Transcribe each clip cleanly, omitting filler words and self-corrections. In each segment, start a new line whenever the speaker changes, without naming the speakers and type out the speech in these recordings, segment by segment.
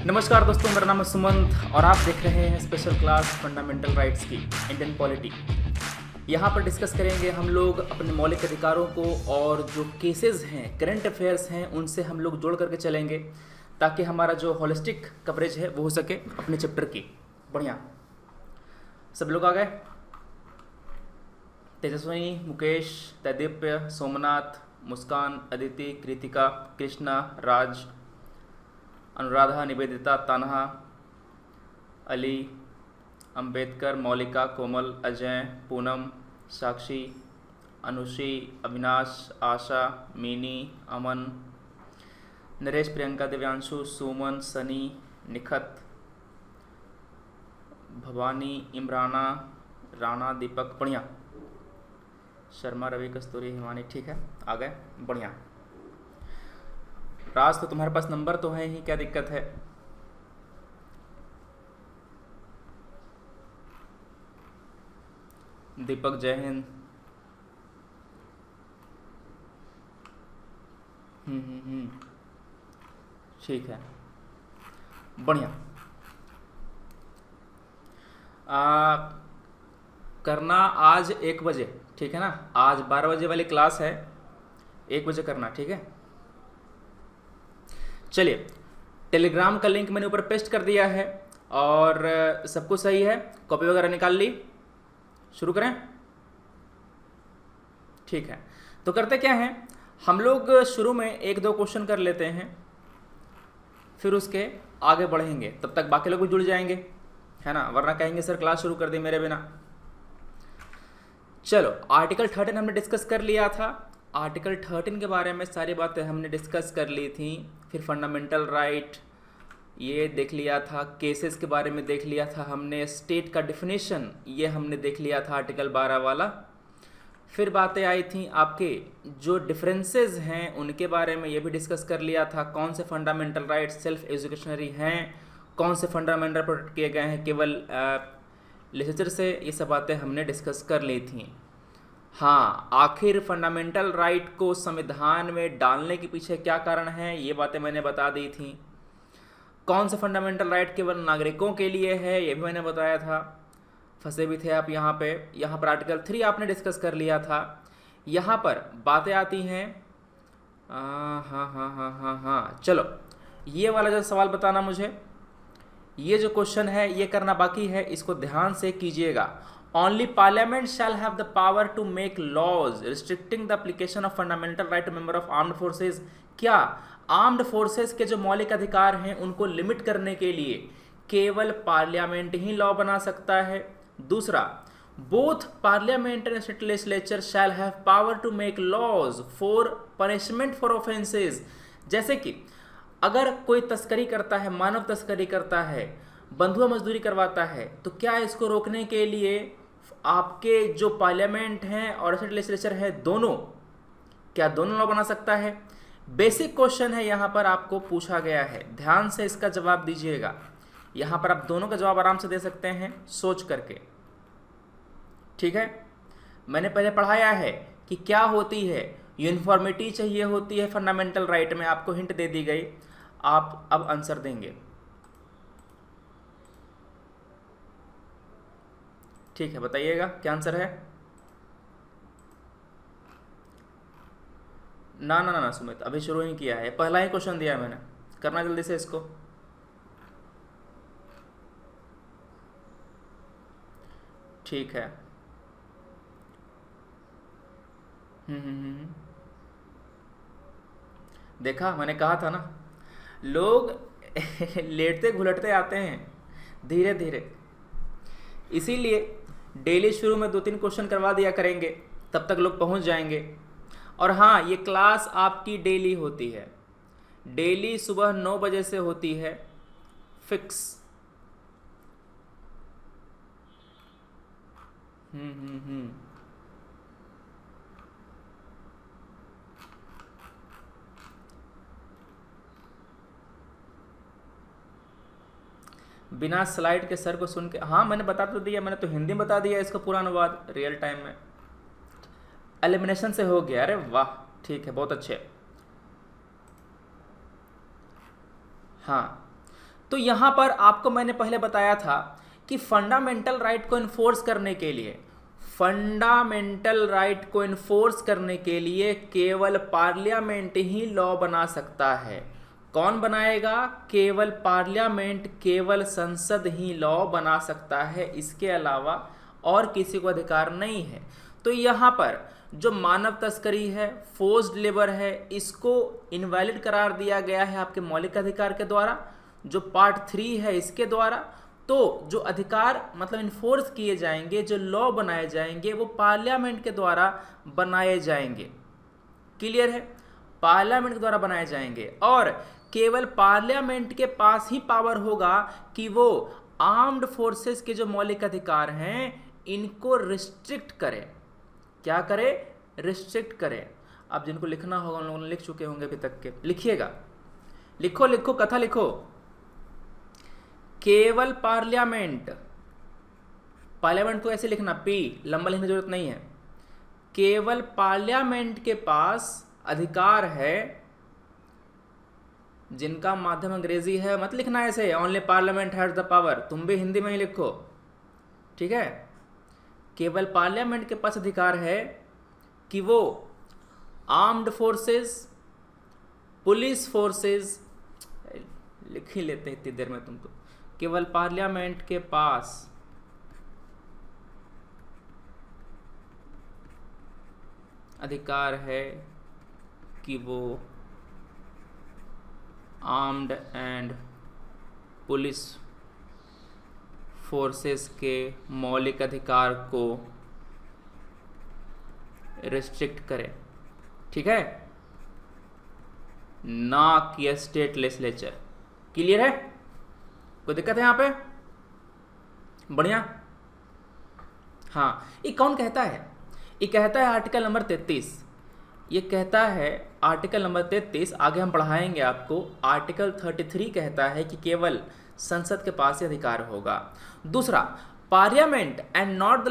नमस्कार दोस्तों, मेरा नाम है सुमंत और आप देख रहे हैं स्पेशल क्लास फंडामेंटल राइट्स की इंडियन पॉलिटी। यहाँ पर डिस्कस करेंगे हम लोग अपने मौलिक अधिकारों को और जो केसेस हैं, करंट अफेयर्स हैं, उनसे हम लोग जोड़ करके चलेंगे ताकि हमारा जो होलिस्टिक कवरेज है वो हो सके अपने चैप्टर की। बढ़िया, सब लोग आ गए? तेजस्विनी, मुकेश, तैदीप्य, सोमनाथ, मुस्कान, अदिति, कृतिका, कृष्णा, राज, अनुराधा, निवेदिता, तानहा, अली, अंबेडकर, मौलिका, कोमल, अजय, पूनम, साक्षी, अनुषी, अविनाश, आशा, मीनी, अमन, नरेश, प्रियंका, दिव्यांशु, सुमन, सनी, निखत, भवानी, इमराना, राणा, दीपक। बढ़िया, शर्मा, रवि, कस्तूरी, हिमानी। ठीक है, आ गए। बढ़िया। राज, तो तुम्हारे पास नंबर तो है ही, क्या दिक्कत है? दीपक, जय हिंद। ठीक है, बढ़िया। करना आज 1 बजे, ठीक है ना? आज 12 बजे वाली क्लास है, 1 बजे करना, ठीक है? चलिए, टेलीग्राम का लिंक मैंने ऊपर पेस्ट कर दिया है और सब कुछ सही है। कॉपी वगैरह निकाल ली? शुरू करें? ठीक है, तो करते क्या है, हम लोग शुरू में 1-2 क्वेश्चन कर लेते हैं, फिर उसके आगे बढ़ेंगे। तब तक बाकी लोग भी जुड़ जाएंगे, है ना? वरना कहेंगे सर क्लास शुरू कर दी मेरे बिना। चलो, आर्टिकल 13 हमने डिस्कस कर लिया था। आर्टिकल 13 के बारे में सारी बातें हमने डिस्कस कर ली थी। फिर फंडामेंटल राइट ये देख लिया था, केसेस के बारे में देख लिया था हमने, स्टेट का डिफिनेशन ये हमने देख लिया था आर्टिकल 12 वाला। फिर बातें आई थी आपके जो डिफरेंसेस हैं उनके बारे में, ये भी डिस्कस कर लिया था। कौन से फंडामेंटल राइट्स सेल्फ एजुकेशनरी हैं, कौन से फंडामेंटल प्रोटेक्ट किए गए हैं केवल लिटरेचर से, ये सब बातें हमने डिस्कस कर ली थी। हाँ, आखिर फंडामेंटल राइट को संविधान में डालने के पीछे क्या कारण है, ये बातें मैंने बता दी थी। कौन सा फंडामेंटल राइट केवल नागरिकों के लिए है, ये भी मैंने बताया था। फंसे भी थे आप यहाँ पे। यहाँ पर आर्टिकल 3 आपने डिस्कस कर लिया था। यहाँ पर बातें आती हैं। हाँ, चलो, ये वाला जो सवाल बताना मुझे, ये जो क्वेश्चन है ये करना बाकी है, इसको ध्यान से कीजिएगा। Only Parliament shall have the power to make laws restricting the application of fundamental right to member of armed forces। क्या आर्म्ड फोर्सेस के जो मौलिक अधिकार हैं उनको लिमिट करने के लिए केवल पार्लियामेंट ही लॉ बना सकता है। दूसरा, both parliament and state legislature shall have power to make laws for punishment for offences. जैसे कि अगर कोई तस्करी करता है, मानव तस्करी करता है, बंधुआ मजदूरी करवाता है, तो क्या इसको रोकने के लिए आपके जो पार्लियामेंट हैं और स्टेट लेजिस्लेचर है, क्या दोनों लॉ बना सकता है? बेसिक क्वेश्चन है, यहाँ पर आपको पूछा गया है, ध्यान से इसका जवाब दीजिएगा। यहाँ पर आप दोनों का जवाब आराम से दे सकते हैं सोच करके, ठीक है? मैंने पहले पढ़ाया है कि क्या होती है, यूनिफॉर्मिटी चाहिए होती है फंडामेंटल राइट में, आपको हिंट दे दी गई। आप अब आंसर देंगे, ठीक है? बताइएगा क्या आंसर है। ना सुमित, अभी शुरू ही किया है, पहला ही क्वेश्चन दिया है मैंने, करना जल्दी से इसको। ठीक है। देखा, मैंने कहा था ना, लोग लेटते घुलटते आते हैं धीरे धीरे, इसीलिए डेली शुरू में 2-3 क्वेश्चन करवा दिया करेंगे, तब तक लोग पहुंच जाएंगे। और हाँ, ये क्लास आपकी डेली होती है, डेली सुबह 9 बजे से होती है, फिक्स। बिना स्लाइड के सर को सुन के, हाँ मैंने बता तो दिया, मैंने तो हिंदी में बता दिया इसका पूरा अनुवाद रियल टाइम में। एलिमिनेशन से हो गया, अरे वाह, ठीक है, बहुत अच्छे। हाँ, तो यहाँ पर आपको मैंने पहले बताया था कि फंडामेंटल राइट को इन्फोर्स करने के लिए, फंडामेंटल राइट को इन्फोर्स करने के लिए केवल पार्लियामेंट ही लॉ बना सकता है। कौन बनाएगा? केवल पार्लियामेंट, केवल संसद ही लॉ बना सकता है, इसके अलावा और किसी को अधिकार नहीं है। तो यहाँ पर जो मानव तस्करी है, फोर्स्ड लेबर है, इसको इनवैलिड करार दिया गया है आपके मौलिक अधिकार के द्वारा, जो पार्ट 3 है इसके द्वारा। तो जो अधिकार मतलब इन्फोर्स किए जाएंगे, जो लॉ बनाए जाएंगे, वो पार्लियामेंट के द्वारा बनाए जाएंगे। क्लियर है? पार्लियामेंट के द्वारा बनाए जाएंगे और केवल पार्लियामेंट के पास ही पावर होगा कि वो आर्म्ड फोर्सेस के जो मौलिक अधिकार हैं इनको रिस्ट्रिक्ट करे। क्या करे? रिस्ट्रिक्ट करे। अब जिनको लिखना होगा उन लोगों ने लिख चुके होंगे अभी तक के, लिखिएगा, लिखो लिखो, कथा लिखो। केवल पार्लियामेंट, पार्लियामेंट को ऐसे लिखना, पी लंबा लिखने की जरूरत नहीं है। केवल पार्लियामेंट के पास अधिकार है, जिनका माध्यम अंग्रेजी है मत लिखना ऐसे, only parliament has the power, तुम भी हिंदी में ही लिखो, ठीक है। केवल पार्लियामेंट के पास अधिकार है कि वो आर्म्ड फोर्सेस, पुलिस फोर्सेस, लिख ही लेते इतनी देर में तुम तो। केवल पार्लियामेंट के पास अधिकार है कि वो आर्म्ड एंड पुलिस फोर्सेस के मौलिक अधिकार को रिस्ट्रिक्ट करे, ठीक है, ना कि स्टेट लेजिस्लेचर। क्लियर है? कोई दिक्कत है यहाँ पे? बढ़िया। हाँ, ये कौन कहता है? ये कहता है आर्टिकल नंबर 33। ये कहता है आर्टिकल नंबर 33, आगे हम पढ़ाएंगे आपको। आर्टिकल 33 कहता है कि केवल संसद के पास ही अधिकार होगा। दूसरा, parliament and not the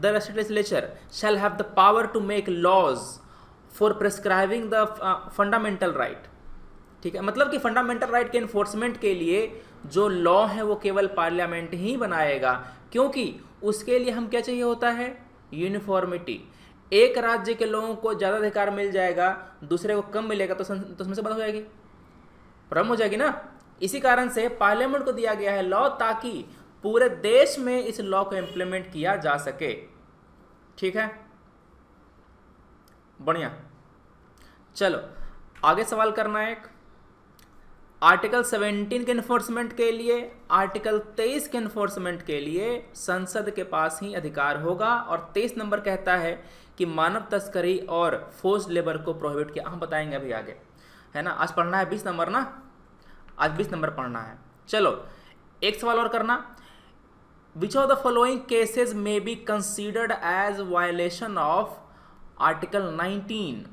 legislature shall have the power to make laws for prescribing the fundamental right. ठीक है, मतलब कि फंडामेंटल राइट के इन्फोर्समेंट के लिए जो लॉ है वो केवल पार्लियामेंट ही बनाएगा, क्योंकि उसके लिए हम क्या चाहिए होता है? यूनिफॉर्मिटी। एक राज्य के लोगों को ज़्यादा अधिकार मिल जाएगा, दूसरे को कम मिलेगा, तो उसमें से बात हो जाएगी, प्रॉब्लम हो जाएगी ना। इसी कारण से पार्लियामेंट को दिया गया है लॉ, ताकि पूरे देश में इस लॉ को इम्प्लीमेंट किया जा सके। ठीक है, बढ़िया। चलो आगे सवाल करना है। एक आर्टिकल 17 के इन्फोर्समेंट के लिए, आर्टिकल 23 के इन्फोर्समेंट के लिए संसद के पास ही अधिकार होगा। और 23 नंबर कहता है कि मानव तस्करी और फोर्स्ड लेबर को प्रोहिबिट किया। हम बताएंगे अभी आगे, है ना। आज पढ़ना है 20 नंबर ना, आज 20 नंबर पढ़ना है। चलो एक सवाल और करना। Which of the following cases may be considered as violation of article 19।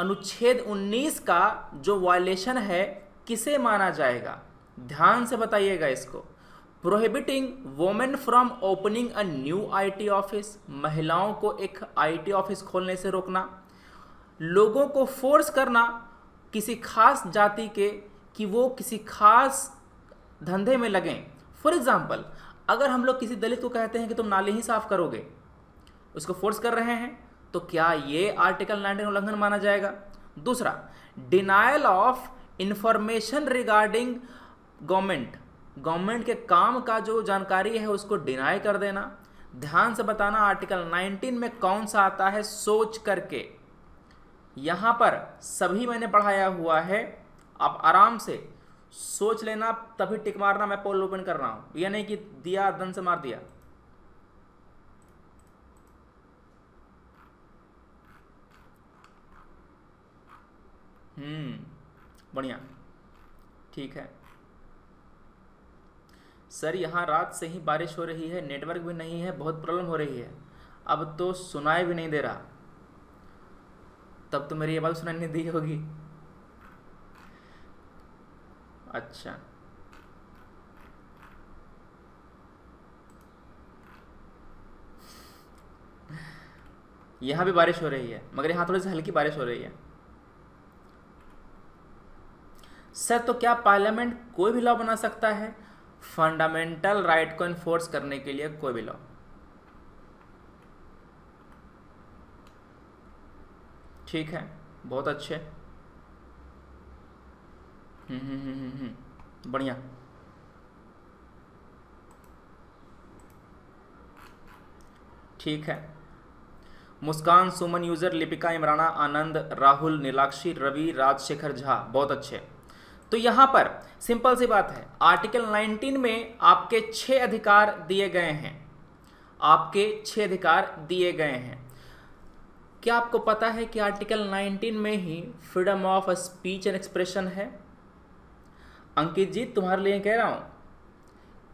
अनुच्छेद 19 का जो वायलेशन है किसे माना जाएगा? ध्यान से बताइएगा इसको। Prohibiting women from opening a new IT office, महिलाओं को एक आईटी ऑफिस खोलने से रोकना। लोगों को फोर्स करना किसी खास जाति के कि वो किसी खास धंधे में लगें। फॉर एग्जाम्पल, अगर हम लोग किसी दलित को कहते हैं कि तुम नाली ही साफ करोगे, उसको फोर्स कर रहे हैं, तो क्या ये आर्टिकल 19 उल्लंघन माना जाएगा? दूसरा, denial of information regarding government के काम का जो जानकारी है उसको डिनाई कर देना। ध्यान से बताना आर्टिकल 19 में कौन सा आता है, सोच करके। यहां पर सभी मैंने पढ़ाया हुआ है, आप आराम से सोच लेना, तभी टिक मारना। मैं पोल ओपन कर रहा हूं, यह नहीं कि दिया दन से मार दिया। बढ़िया, ठीक है सर। यहाँ रात से ही बारिश हो रही है, नेटवर्क भी नहीं है, बहुत प्रॉब्लम हो रही है। अब तो सुनाई भी नहीं दे रहा, तब तो मेरी आवाज़ सुनाई नहीं दी होगी। अच्छा, यहाँ भी बारिश हो रही है, मगर यहाँ थोड़ी सी हल्की बारिश हो रही है। सर तो क्या पार्लियामेंट कोई भी लॉ बना सकता है? फंडामेंटल राइट को इन्फोर्स करने के लिए कोई भी लॉ। ठीक है, बहुत अच्छे। बढ़िया। ठीक है। मुस्कान, सुमन, यूजर, लिपिका, इमराना, आनंद, राहुल, नीलाक्षी, रवि, राजशेखर झा, बहुत अच्छे। तो यहां पर सिंपल सी बात है, आर्टिकल 19 में आपके 6 अधिकार दिए गए हैं। आपके 6 अधिकार दिए गए हैं। क्या आपको पता है कि आर्टिकल 19 में ही freedom of speech and expression है? अंकित जी तुम्हारे लिए कह रहा हूं,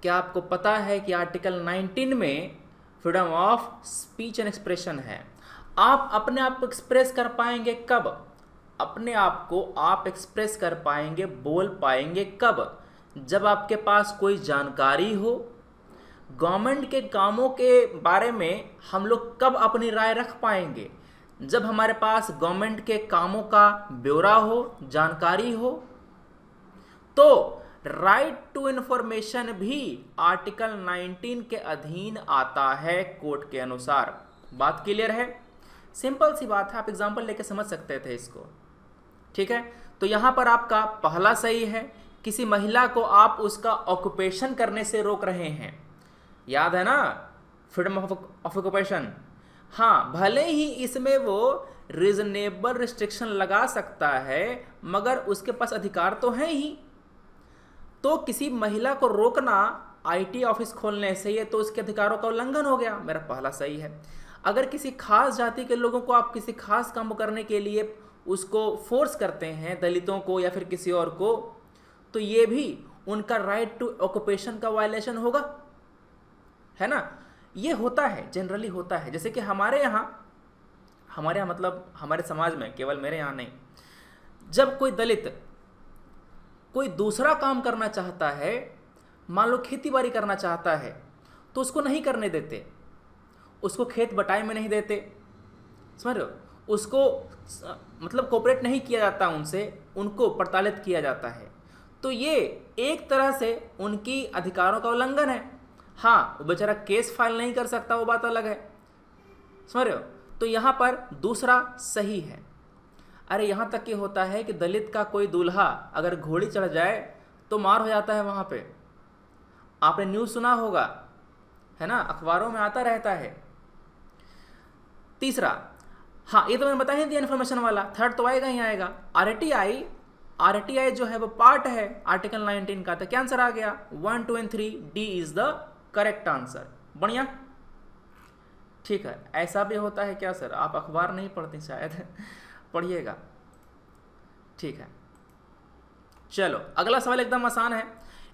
क्या आपको पता है कि आर्टिकल 19 में freedom of speech and expression है? आप अपने आप को एक्सप्रेस कर पाएंगे कब? अपने आप को आप एक्सप्रेस कर पाएंगे, बोल पाएंगे कब? जब आपके पास कोई जानकारी हो। गवर्नमेंट के कामों के बारे में हम लोग कब अपनी राय रख पाएंगे? जब हमारे पास गवर्नमेंट के कामों का ब्यौरा हो, जानकारी हो। तो राइट टू इंफॉर्मेशन भी आर्टिकल 19 के अधीन आता है कोर्ट के अनुसार। बात क्लियर है? सिंपल सी बात है, आप एग्जांपल लेके समझ सकते थे इसको। ठीक है, तो यहां पर आपका पहला सही है, किसी महिला को आप उसका ऑक्यूपेशन करने से रोक रहे हैं। याद है ना, फ्रीडम ऑफ ऑक्यूपेशन। हाँ, भले ही इसमें वो रीजनेबल रिस्ट्रिक्शन लगा सकता है, मगर उसके पास अधिकार तो है ही। तो किसी महिला को रोकना आईटी ऑफिस खोलने से, ये तो उसके अधिकारों का उल्लंघन हो गया। मेरा पहला सही है। अगर किसी खास जाति के लोगों को आप किसी खास काम करने के लिए उसको फोर्स करते हैं, दलितों को या फिर किसी और को, तो ये भी उनका राइट टू ऑक्यूपेशन का वायलेशन होगा, है ना? ये होता है, जनरली होता है। जैसे कि हमारे यहाँ मतलब हमारे समाज में, केवल मेरे यहाँ नहीं, जब कोई दलित कोई दूसरा काम करना चाहता है, मान लो खेती बाड़ी करना चाहता है, तो उसको नहीं करने देते, उसको खेत बटाई में नहीं देते, समझ रहे हो? उसको मतलब कोऑपरेट नहीं किया जाता उनसे, उनको प्रताड़ित किया जाता है। तो ये एक तरह से उनकी अधिकारों का उल्लंघन है। हाँ, वो बेचारा केस फाइल नहीं कर सकता, वो बात अलग है, समझ रहे हो? तो यहाँ पर दूसरा सही है। अरे यहाँ तक ये होता है कि दलित का कोई दूल्हा अगर घोड़ी चढ़ जाए तो मार हो जाता है वहाँ पे। आपने न्यूज़ सुना होगा, है ना, अखबारों में आता रहता है। तीसरा, हाँ ये तो मैंने बता ही दिया इन्फॉर्मेशन वाला। थर्ड तो आएगा ही आएगा, आरटीआई जो है वो पार्ट है आर्टिकल 19 का। तो क्या आंसर आ गया? 1, 2 and 3, D is the correct answer. बढ़िया, ठीक है। ऐसा भी होता है क्या सर, आप अखबार नहीं पढ़ते शायद पढ़िएगा। ठीक है, चलो अगला सवाल एकदम आसान है।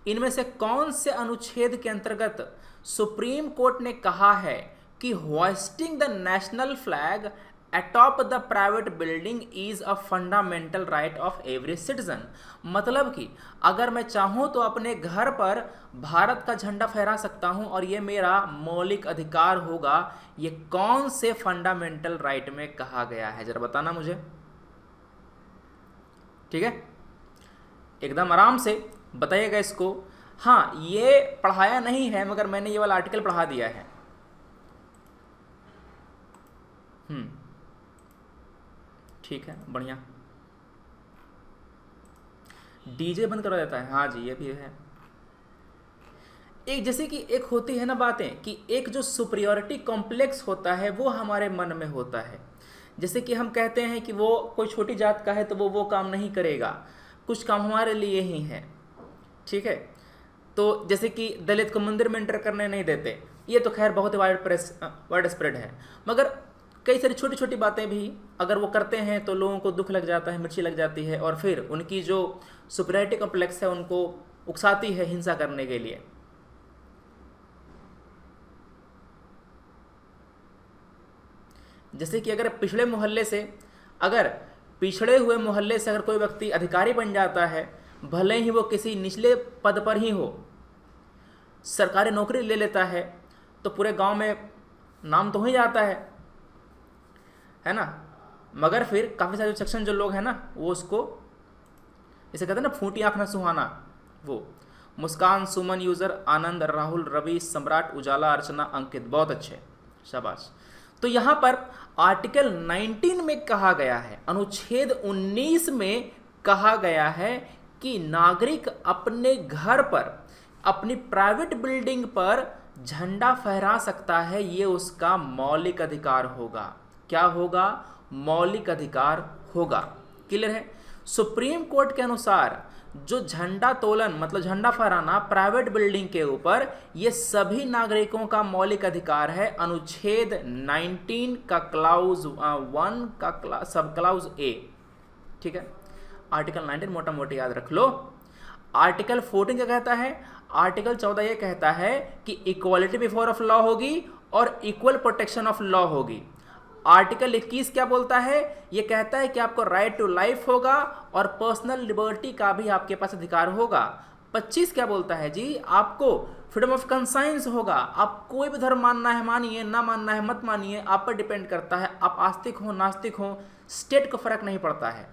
इनमें से कौन से अनुच्छेद के अंतर्गत सुप्रीम कोर्ट ने कहा है कि hoisting the national flag atop the private building is a fundamental right of every citizen? मतलब कि अगर मैं चाहूं तो अपने घर पर भारत का झंडा फहरा सकता हूं और ये मेरा मौलिक अधिकार होगा। ये कौन से फंडामेंटल राइट में कहा गया है, जरा बताना मुझे। ठीक है, एकदम आराम से बताइएगा इसको। हाँ, ये पढ़ाया नहीं है मगर मैंने ये वाला आर्टिकल पढ़ा दिया है। ठीक है, बढ़िया। डीजे बंद करवा देता है, हाँ जी ये भी है। एक जैसे कि एक होती है ना बातें कि एक जो सुपरियोरिटी कॉम्प्लेक्स होता है वो हमारे मन में होता है। जैसे कि हम कहते हैं कि वो कोई छोटी जात का है तो वो काम नहीं करेगा, कुछ काम हमारे लिए ही है। ठीक है, तो जैसे कि दलित को मंदिर में एंटर करने नहीं देते, ये तो खैर बहुत वाइड स्प्रेड है। मगर कई सारी छोटी छोटी बातें भी अगर वो करते हैं तो लोगों को दुख लग जाता है, मिर्ची लग जाती है, और फिर उनकी जो सुपरियोरिटी कॉम्प्लेक्स है उनको उकसाती है हिंसा करने के लिए। जैसे कि अगर पिछड़े हुए मोहल्ले से अगर कोई व्यक्ति अधिकारी बन जाता है, भले ही वो किसी निचले पद पर ही हो, सरकारी नौकरी ले लेता है, तो पूरे गांव में नाम तो हो ही जाता है ना। मगर फिर काफ़ी सारे सेक्शन जो लोग हैं ना वो उसको इसे कहते हैं ना फूटी आँख ना सुहाना, वो। मुस्कान, सुमन, यूजर, आनंद, राहुल, रवि, सम्राट, उजाला, अर्चना, अंकित, बहुत अच्छे, शाबाश। तो यहां पर आर्टिकल 19 में कहा गया है, अनुच्छेद 19 में कहा गया है कि नागरिक अपने घर पर, अपनी प्राइवेट बिल्डिंग पर झंडा फहरा सकता है, ये उसका मौलिक अधिकार होगा। क्या होगा? मौलिक अधिकार होगा। क्लियर है? सुप्रीम कोर्ट के अनुसार जो झंडा तोलन मतलब झंडा फहराना प्राइवेट बिल्डिंग के ऊपर, ये सभी नागरिकों का मौलिक अधिकार है। अनुच्छेद 19 का क्लाउज 1 का सब क्लाउज ए। ठीक है, आर्टिकल 19 मोटा मोटी याद रख लो। आर्टिकल 14 क्या कहता है? आर्टिकल 14 ये कहता है कि इक्वालिटी बिफोर ऑफ लॉ होगी और इक्वल प्रोटेक्शन ऑफ लॉ होगी। आर्टिकल 21 क्या बोलता है? ये कहता है कि आपको राइट टू लाइफ होगा और पर्सनल लिबर्टी का भी आपके पास अधिकार होगा। 25 क्या बोलता है जी? आपको फ्रीडम ऑफ कंसाइंस होगा। आप कोई भी धर्म मानना है मानिए, ना मानना है मत मानिए, आप पर डिपेंड करता है। आप आस्तिक हो नास्तिक हो, स्टेट को फर्क नहीं पड़ता है।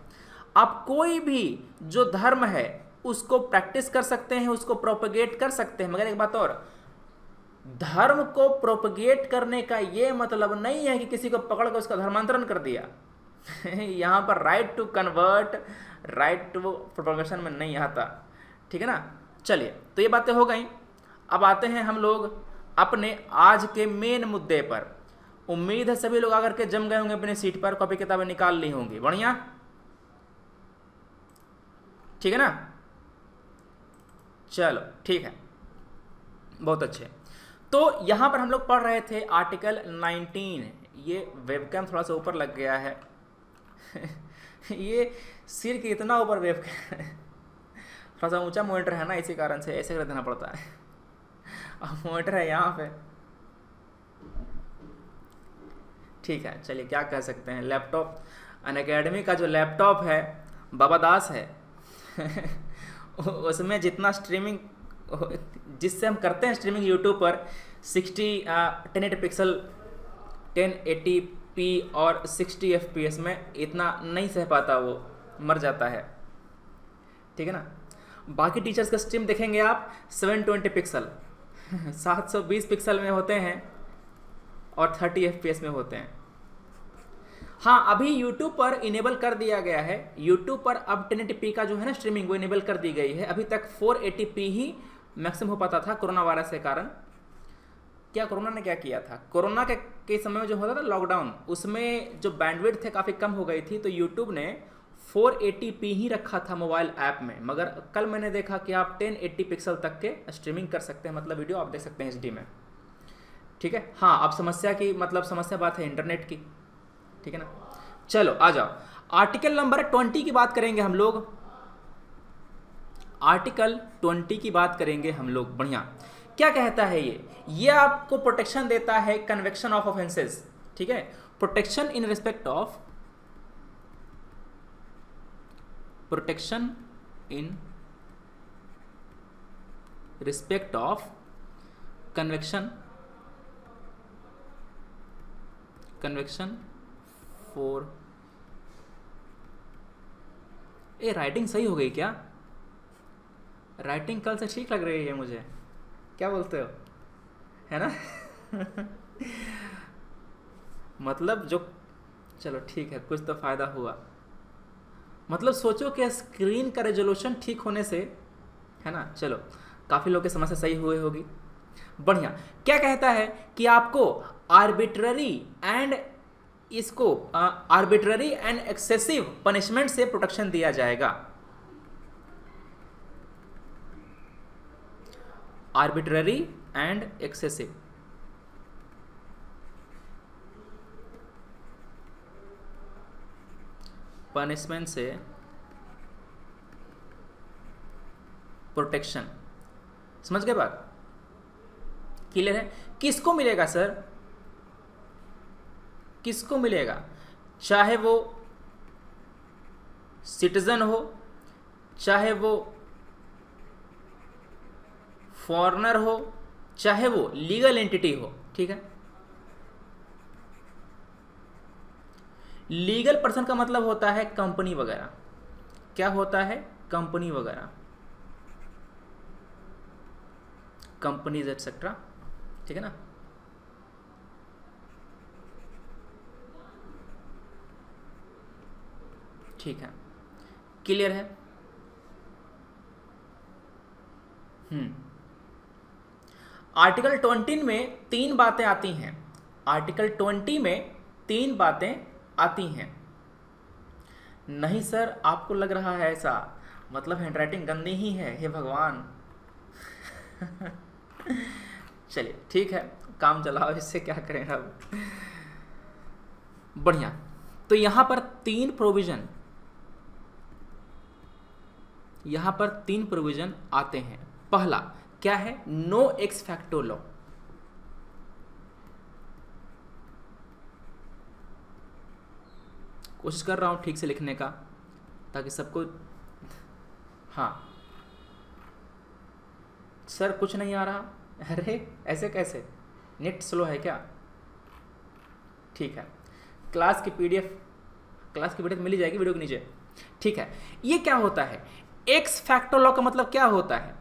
आप कोई भी जो धर्म है उसको प्रैक्टिस कर सकते हैं, उसको प्रोपगेट कर सकते हैं। मगर एक बात और, धर्म को प्रोपगेट करने का ये मतलब नहीं है कि किसी को पकड़ कर उसका धर्मांतरण कर दिया। यहाँ पर right to convert, right to propagation में नहीं आता। ठीक है ना? चलिए, तो ये बातें हो गई। अब आते हैं हम लोग अपने आज के मेन मुद्दे पर। उम्मीद है सभी लोग आकर के जम गए होंगे अपने सीट पर, कॉपी किताबें निकाल ली होंगी। बढ़िया, ठीक है ना? चलो ठीक है, बहुत अच्छे। तो यहां पर हम लोग पढ़ रहे थे आर्टिकल 19। ये वेबकैम थोड़ा सा ऊपर लग गया है ये सिर के इतना ऊपर वेबकैम थोड़ा सा ऊंचा मॉनिटर है ना, इसी कारण से ऐसे कर देना पड़ता है। अब मॉनिटर है यहाँ पे। ठीक है, चलिए क्या कह सकते हैं। लैपटॉप, अनअकैडमी का जो लैपटॉप है बाबा दास है उसमें जितना स्ट्रीमिंग जिससे हम करते हैं स्ट्रीमिंग यूट्यूब पर 1080 पिक्सल 1080p और 60 fps में इतना नहीं सह पाता, वो मर जाता है। ठीक है ना? बाकी टीचर्स का स्ट्रीम देखेंगे आप 720 पिक्सल 720 पिक्सल में होते हैं और 30 fps में होते हैं। हाँ, अभी YouTube पर इनेबल कर दिया गया है। YouTube पर अब 1080p का जो है ना स्ट्रीमिंग, वो इनेबल कर दी गई है। अभी तक 480p ही मैक्सिमम हो पाता था कोरोना वायरस के कारण। क्या कोरोना ने क्या किया था? कोरोना के समय में जो होता था लॉकडाउन, उसमें जो बैंडविड्थ थे काफ़ी कम हो गई थी, तो YouTube ने 480p ही रखा था मोबाइल ऐप में। मगर कल मैंने देखा कि आप 1080 पिक्सल तक के स्ट्रीमिंग कर सकते हैं, मतलब वीडियो आप देख सकते हैं HD में। ठीक है? हाँ, अब समस्या की मतलब समस्या बात है इंटरनेट की। ठीक है ना? चलो आ जाओ, आर्टिकल नंबर 20 की बात करेंगे हम लोग। आर्टिकल 20 की बात करेंगे हम लोग। बढ़िया, क्या कहता है ये आपको प्रोटेक्शन देता है कन्वेक्शन ऑफ ऑफेंसेस। ठीक है? Protection in respect of, protection in respect of convection for, ये राइटिंग सही हो गई क्या? राइटिंग कल से ठीक लग रही है मुझे, क्या बोलते हो? है ना? मतलब जो, चलो ठीक है, कुछ तो फायदा हुआ। मतलब सोचो कि स्क्रीन का रेजोल्यूशन ठीक होने से, है ना, चलो काफ़ी लोग की समस्या सही हुई होगी। बढ़िया, क्या कहता है कि आपको आर्बिट्ररी एंड एक्सेसिव पनिशमेंट से प्रोटेक्शन दिया जाएगा। आर्बिट्ररी एंड एक्सेसिव पनिशमेंट से प्रोटेक्शन। समझ गए बात? क्लियर है? किसको मिलेगा सर? किसको मिलेगा? चाहे वो सिटीजन हो, चाहे वो फॉरेनर हो, चाहे वो लीगल एंटिटी हो। ठीक है? लीगल पर्सन का मतलब होता है कंपनी वगैरह। क्या होता है? कंपनी वगैरह, कंपनीज एटसेट्रा, ठीक है ना। ठीक है, क्लियर है। आर्टिकल 20 में 3 बातें आती हैं, आर्टिकल 20 में 3 बातें आती हैं। नहीं सर आपको लग रहा है ऐसा, मतलब हैंडराइटिंग गंदी ही है, हे भगवान। चलिए ठीक है, काम चलाओ, इससे क्या करें अब। बढ़िया, तो यहां पर 3 प्रोविजन, यहां पर 3 प्रोविजन आते हैं। पहला क्या है, नो एक्स फैक्टो लॉ। कोशिश कर रहा हूं ठीक से लिखने का ताकि सबको, हाँ सर कुछ नहीं आ रहा, अरे ऐसे कैसे, नेट स्लो है क्या? ठीक है, क्लास की पीडीएफ मिल जाएगी वीडियो के नीचे। ठीक है, ये क्या होता है, एक्स फैक्टर लॉ का मतलब क्या होता है?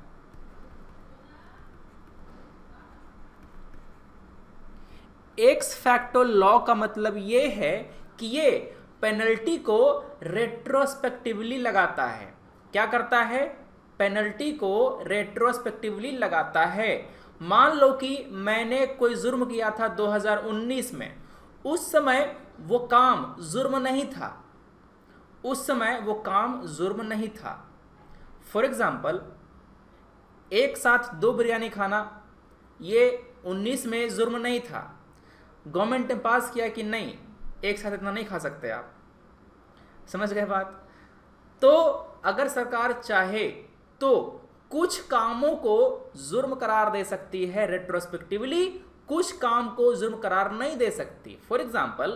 एक्स फैक्टर लॉ का मतलब ये है कि ये पेनल्टी को रेट्रोस्पेक्टिवली लगाता है। क्या करता है? पेनल्टी को रेट्रोस्पेक्टिवली लगाता है। मान लो कि मैंने कोई जुर्म किया था 2019 में, उस समय वो काम जुर्म नहीं था, उस समय वो काम जुर्म नहीं था। फॉर एग्जाम्पल, एक साथ 2 बिरयानी खाना, ये 19 में जुर्म नहीं था। गवर्नमेंट ने पास किया कि नहीं, एक साथ इतना नहीं खा सकते आप, समझ गए बात? तो अगर सरकार चाहे तो कुछ कामों को जुर्म करार दे सकती है रेट्रोस्पेक्टिवली, कुछ काम को जुर्म करार नहीं दे सकती। फॉर एग्जाम्पल,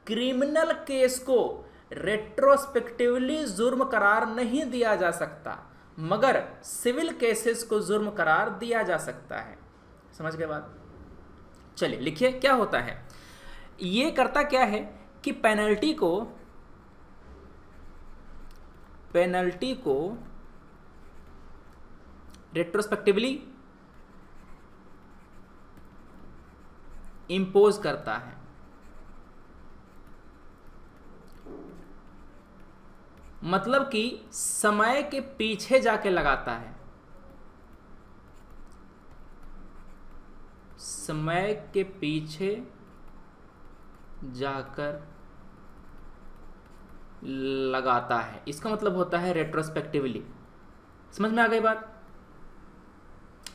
क्रिमिनल केस को रेट्रोस्पेक्टिवली जुर्म करार नहीं दिया जा सकता, मगर सिविल केसेस को जुर्म करार दिया जा सकता है। समझ गए बात? चलिए लिखिए क्या होता है। ये करता क्या है कि पेनल्टी को रेट्रोस्पेक्टिवली इंपोज करता है। मतलब कि समय के पीछे जाके लगाता है, समय के पीछे जाकर लगाता है, इसका मतलब होता है रेट्रोस्पेक्टिवली। समझ में आ गई बात?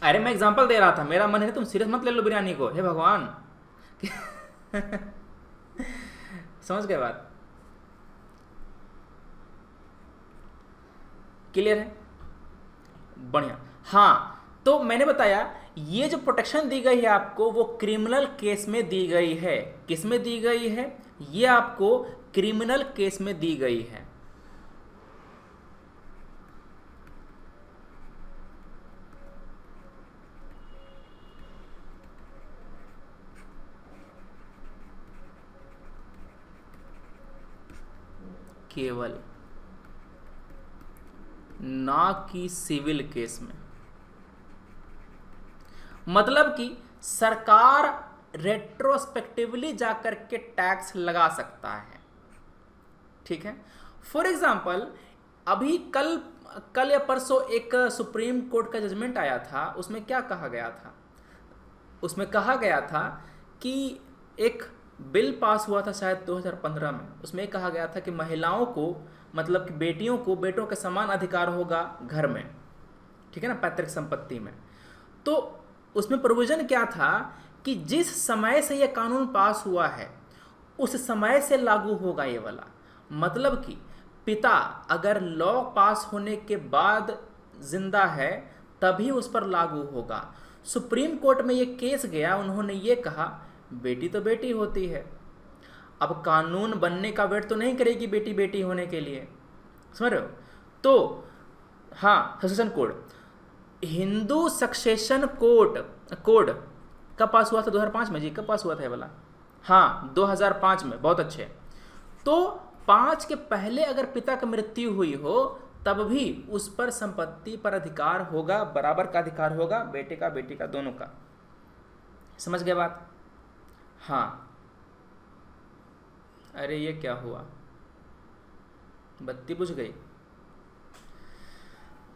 अरे मैं एग्जांपल दे रहा था, मेरा मन है, तुम सीरियस मत ले लो बिरयानी को, हे भगवान। समझ गए बात? क्लियर है? बढ़िया। हाँ, तो मैंने बताया ये जो प्रोटेक्शन दी गई है आपको, वो क्रिमिनल केस में दी गई है। किस में दी गई है? ये आपको क्रिमिनल केस में दी गई है। केवल, ना कि सिविल केस में। मतलब कि सरकार रेट्रोस्पेक्टिवली जाकर के टैक्स लगा सकता है। ठीक है। फॉर एग्जाम्पल, अभी कल या परसों एक सुप्रीम कोर्ट का जजमेंट आया था, उसमें क्या कहा गया था? उसमें कहा गया था कि एक बिल पास हुआ था शायद 2015 में, उसमें कहा गया था कि महिलाओं को, मतलब कि बेटियों को बेटों के समान अधिकार होगा घर में, ठीक है ना, पैतृक संपत्ति में। तो उसमें प्रोविजन क्या था कि जिस समय से यह कानून पास हुआ है उस समय से लागू होगा ये वाला। मतलब कि पिता अगर लॉ पास होने के बाद जिंदा है तभी उस पर लागू होगा। सुप्रीम कोर्ट में ये केस गया, उन्होंने ये कहा बेटी तो बेटी होती है, अब कानून बनने का वेट तो नहीं करेगी बेटी बेटी होने के लिए, समझ रहे हो? तो हाँ, succession code, Hindu succession code कब पास हुआ था? 2005 में। जी कब पास हुआ था ये वाला? हाँ 2005 में। बहुत अच्छे। तो 5 के पहले अगर पिता की मृत्यु हुई हो तब भी उस पर संपत्ति पर अधिकार होगा, बराबर का अधिकार होगा, बेटे का बेटी का दोनों का। समझ गए बात? हाँ। अरे ये क्या हुआ, बत्ती बुझ गई?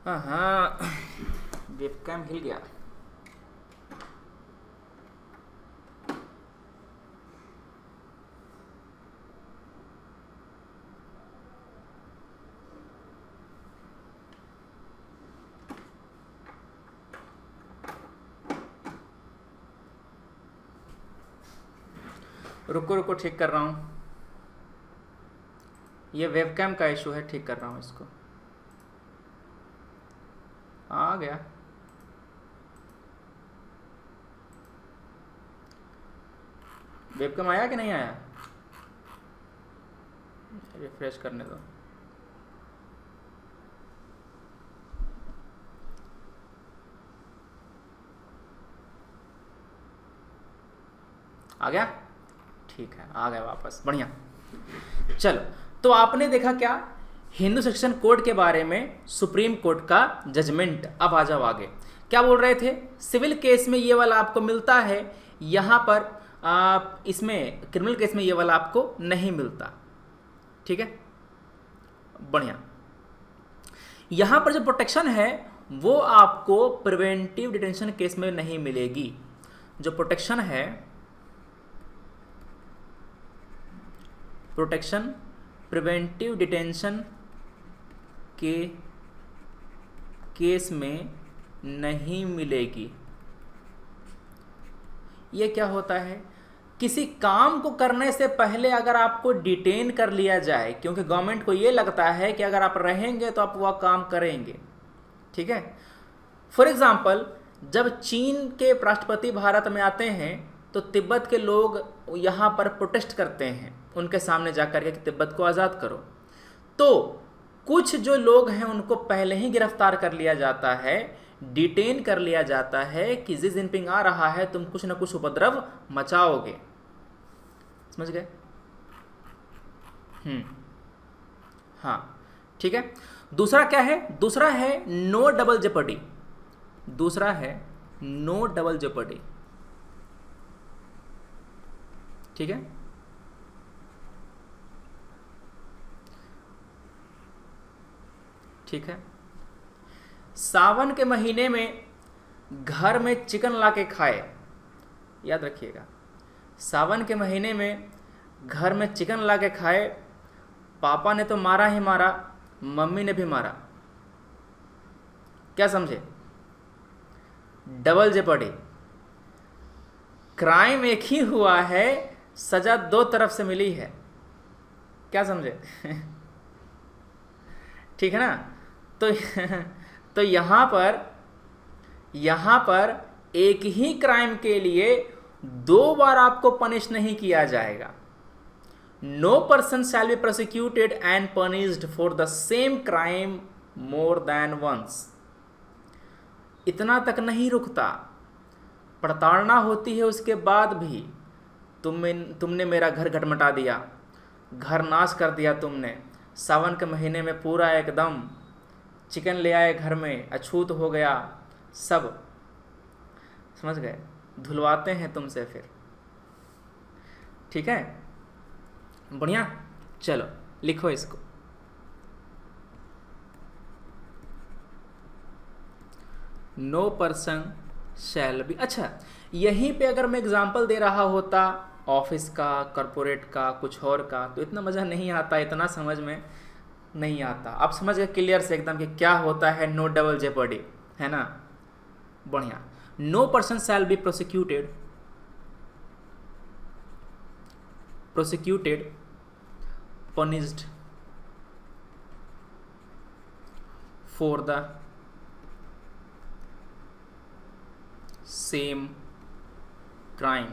हाँ हाँ, वेबकैम हिल गया। रुको रुको, ठीक कर रहा हूँ। ये वेबकैम का इशू है, ठीक कर रहा हूँ इसको। आ गया। वेबकैम आया कि नहीं आया? रिफ्रेश करने दो। आ गया? ठीक है, आ गया वापस, बढ़िया। चलो, तो आपने देखा क्या, हिंदू सेक्शन कोड के बारे में सुप्रीम कोर्ट का जजमेंट। अब आ जाओ आगे, क्या बोल रहे थे? सिविल केस में ये वाला आपको मिलता है, यहाँ पर इसमें क्रिमिनल केस में ये वाला आपको नहीं मिलता। ठीक है, बढ़िया। यहाँ पर जो प्रोटेक्शन है वो आपको प्रिवेंटिव डिटेंशन केस में नहीं मिलेगी। जो प्रोटेक्शन है, प्रोटेक्शन प्रिवेंटिव डिटेंशन के केस में नहीं मिलेगी। ये क्या होता है? किसी काम को करने से पहले अगर आपको डिटेन कर लिया जाए, क्योंकि गवर्नमेंट को ये लगता है कि अगर आप रहेंगे तो आप वह काम करेंगे। ठीक है, फॉर एग्जाम्पल, जब चीन के राष्ट्रपति भारत में आते हैं तो तिब्बत के लोग यहाँ पर प्रोटेस्ट करते हैं उनके सामने जाकर के कि तिब्बत को आज़ाद करो। तो कुछ जो लोग हैं उनको पहले ही गिरफ्तार कर लिया जाता है, डिटेन कर लिया जाता है कि शी जिनपिंग आ रहा है, तुम कुछ ना कुछ उपद्रव मचाओगे। समझ गए? हाँ, ठीक है। दूसरा क्या है? दूसरा है नो डबल जेपर्डी। दूसरा है नो डबल जेपर्डी। ठीक है, ठीक है। सावन के महीने में घर में चिकन ला के खाए, याद रखिएगा। सावन के महीने में घर में चिकन ला के खाए, पापा ने तो मारा ही मारा, मम्मी ने भी मारा। क्या समझे? Double Jeopardy. क्राइम एक ही हुआ है, सजा दो तरफ से मिली है। क्या समझे? ठीक है ना? तो यहाँ पर एक ही क्राइम के लिए दो बार आपको पनिश नहीं किया जाएगा। No person shall be prosecuted and punished for the same crime more than once. इतना तक नहीं रुकता, प्रताड़ना होती है उसके बाद भी। तुमने मेरा घर घटमटा दिया, घर नाश कर दिया तुमने। सावन के महीने में पूरा एकदम चिकन ले आए घर में, अछूत हो गया सब। समझ गए? धुलवाते हैं तुमसे फिर। ठीक है, बढ़िया। चलो लिखो इसको। No person shall be. अच्छा, यहीं पे अगर मैं एग्जांपल दे रहा होता ऑफिस का, कॉरपोरेट का, कुछ और का, तो इतना मज़ा नहीं आता, इतना समझ में नहीं आता। आप समझ गए क्लियर से एकदम कि क्या होता है नो डबल जेपर्डी, है ना? बढ़िया। No person shall be prosecuted punished for the same crime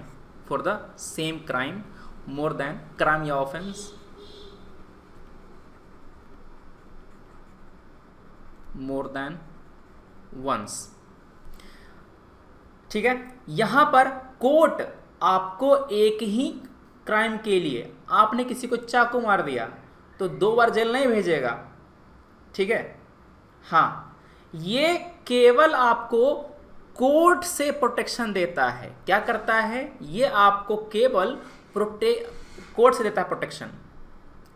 more than crime या offense more than once। ठीक है, यहां पर कोर्ट आपको एक ही क्राइम के लिए, आपने किसी को चाकू मार दिया तो 2 बार जेल नहीं भेजेगा। ठीक है, हाँ, ये केवल आपको कोर्ट से प्रोटेक्शन देता है। क्या करता है? ये आपको केवल कोर्ट से देता है प्रोटेक्शन।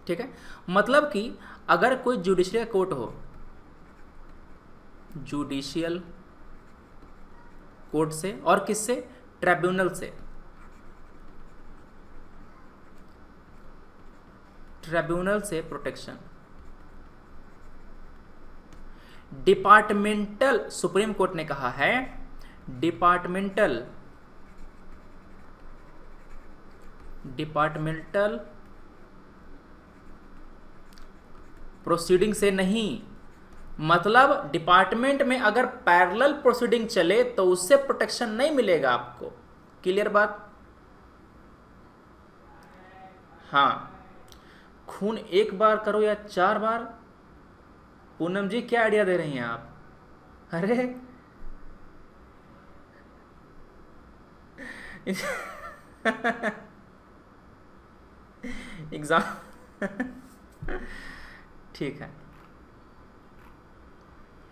ठीक है, मतलब कि अगर कोई जुडिशियल कोर्ट हो, जुडिशियल कोर्ट से और किससे? ट्रिब्यूनल से। ट्रिब्यूनल से प्रोटेक्शन। डिपार्टमेंटल, सुप्रीम कोर्ट ने कहा है डिपार्टमेंटल प्रोसीडिंग से नहीं। मतलब डिपार्टमेंट में अगर पैरेलल प्रोसीडिंग चले तो उससे प्रोटेक्शन नहीं मिलेगा आपको। क्लियर बात? हाँ, खून एक बार करो या 4 बार? पूनम जी क्या आइडिया दे रही हैं आप? अरे एग्जाम ठीक है।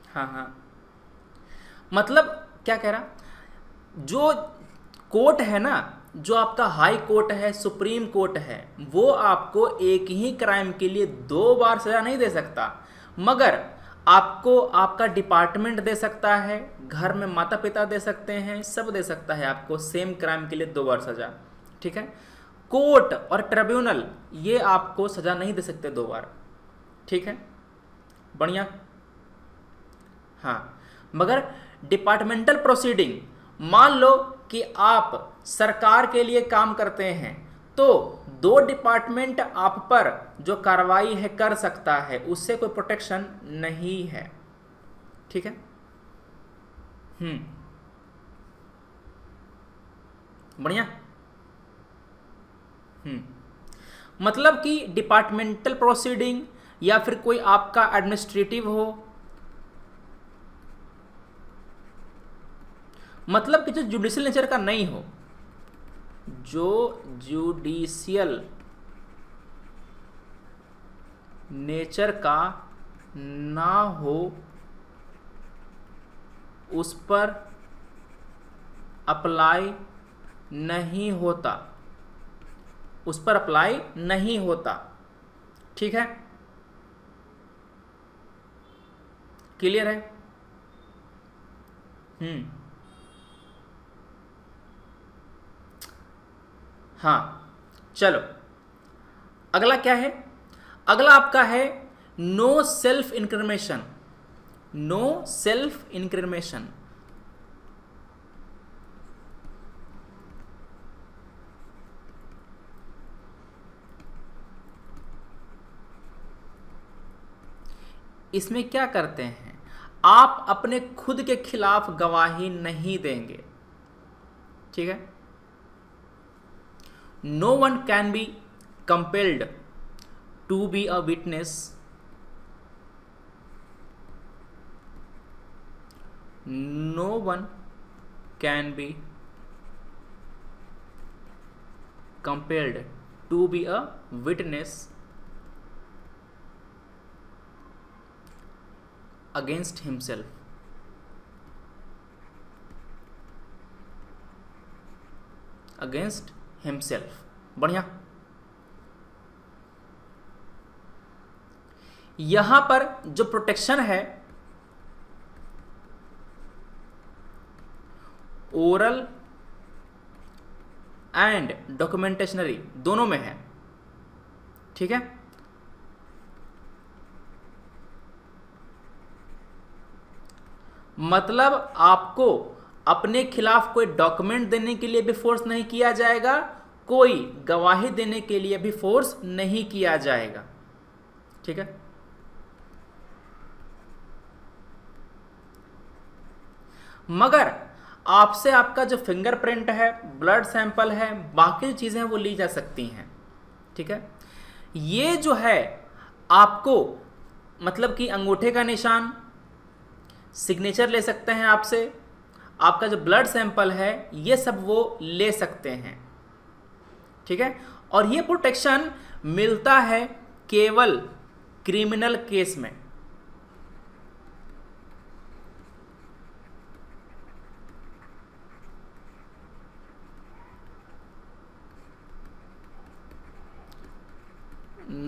हाँ हाँ, मतलब क्या कह रहा, जो कोर्ट है ना, जो आपका हाई कोर्ट है, सुप्रीम कोर्ट है, वो आपको एक ही क्राइम के लिए 2 बार सजा नहीं दे सकता, मगर आपको आपका डिपार्टमेंट दे सकता है, घर में माता पिता दे सकते हैं, सब दे सकता है आपको सेम क्राइम के लिए 2 बार सजा। ठीक है, कोर्ट और ट्रिब्यूनल ये आपको सजा नहीं दे सकते 2 बार। ठीक है, बढ़िया। हाँ, मगर डिपार्टमेंटल प्रोसीडिंग, मान लो कि आप सरकार के लिए काम करते हैं, तो 2 डिपार्टमेंट आप पर जो कार्रवाई है कर सकता है, उससे कोई प्रोटेक्शन नहीं है। ठीक है, बढ़िया। मतलब कि डिपार्टमेंटल प्रोसीडिंग या फिर कोई आपका एडमिनिस्ट्रेटिव हो, मतलब कि जो जुडिशियल नेचर का नहीं हो, जो जुडिशियल नेचर का ना हो, उस पर अप्लाई नहीं होता, उस पर अप्लाई नहीं होता। ठीक है, क्लियर है? हाँ, चलो अगला क्या है? अगला आपका है no self incrimination. No self incrimination, इसमें क्या करते हैं? आप अपने खुद के खिलाफ गवाही नहीं देंगे। ठीक है, no one can be compelled to be a witness, no one can be compelled to be a witness against himself, against himself। बढ़िया। यहां पर जो प्रोटेक्शन है ओरल एंड डॉक्यूमेंटेशनरी दोनों में है। ठीक है, मतलब आपको अपने खिलाफ कोई डॉक्यूमेंट देने के लिए भी फोर्स नहीं किया जाएगा, कोई गवाही देने के लिए भी फोर्स नहीं किया जाएगा। ठीक है, मगर आपसे आपका जो फिंगरप्रिंट है, ब्लड सैंपल है, बाकी चीजें वो ली जा सकती हैं। ठीक है, ये जो है आपको मतलब कि अंगूठे का निशान, सिग्नेचर ले सकते हैं आपसे, आपका जो ब्लड सैंपल है, ये सब वो ले सकते हैं। ठीक है, और ये प्रोटेक्शन मिलता है केवल क्रिमिनल केस में।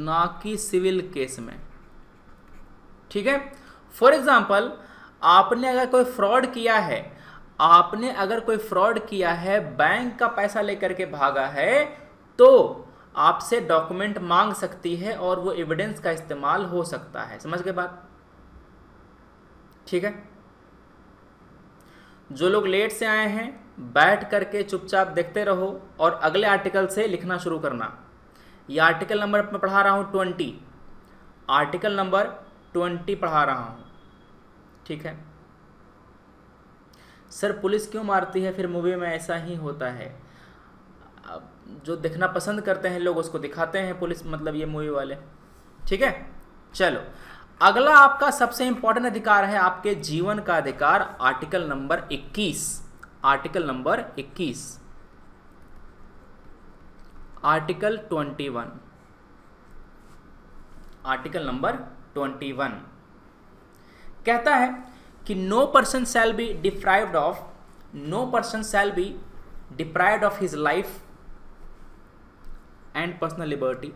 ना कि सिविल केस में। ठीक है, फॉर एग्जाम्पल आपने अगर कोई फ्रॉड किया है, बैंक का पैसा लेकर के भागा है, तो आपसे डॉक्यूमेंट मांग सकती है और वो एविडेंस का इस्तेमाल हो सकता है। समझ गए बात? ठीक है, जो लोग लेट से आए हैं बैठ करके चुपचाप देखते रहो और अगले आर्टिकल से लिखना शुरू करना। ये आर्टिकल नंबर मैं पढ़ा रहा हूँ 20, आर्टिकल नंबर 20 पढ़ा रहा हूँ। ठीक है, सर पुलिस क्यों मारती है? फिर मूवी में ऐसा ही होता है, अब जो देखना पसंद करते हैं लोग उसको दिखाते हैं पुलिस, मतलब ये मूवी वाले। ठीक है, चलो अगला आपका सबसे इंपॉर्टेंट अधिकार है आपके जीवन का अधिकार, article number 21। Article number 21, article 21, article number 21 कहता है कि no person shall be deprived of his life and personal liberty,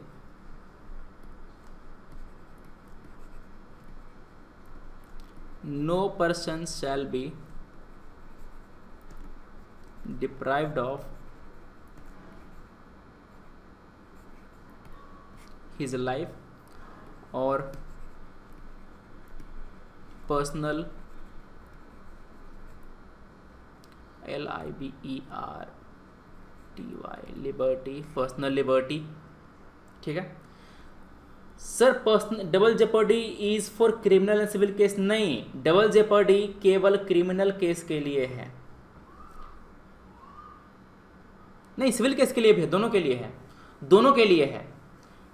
no person shall be deprived of his life or personal liberty, personal liberty. ठीक है sir, personal double jeopardy is for criminal and civil case. नहीं, double jeopardy केवल criminal case के लिए है, नहीं civil case के लिए भी है, दोनों के लिए है, दोनों के लिए है,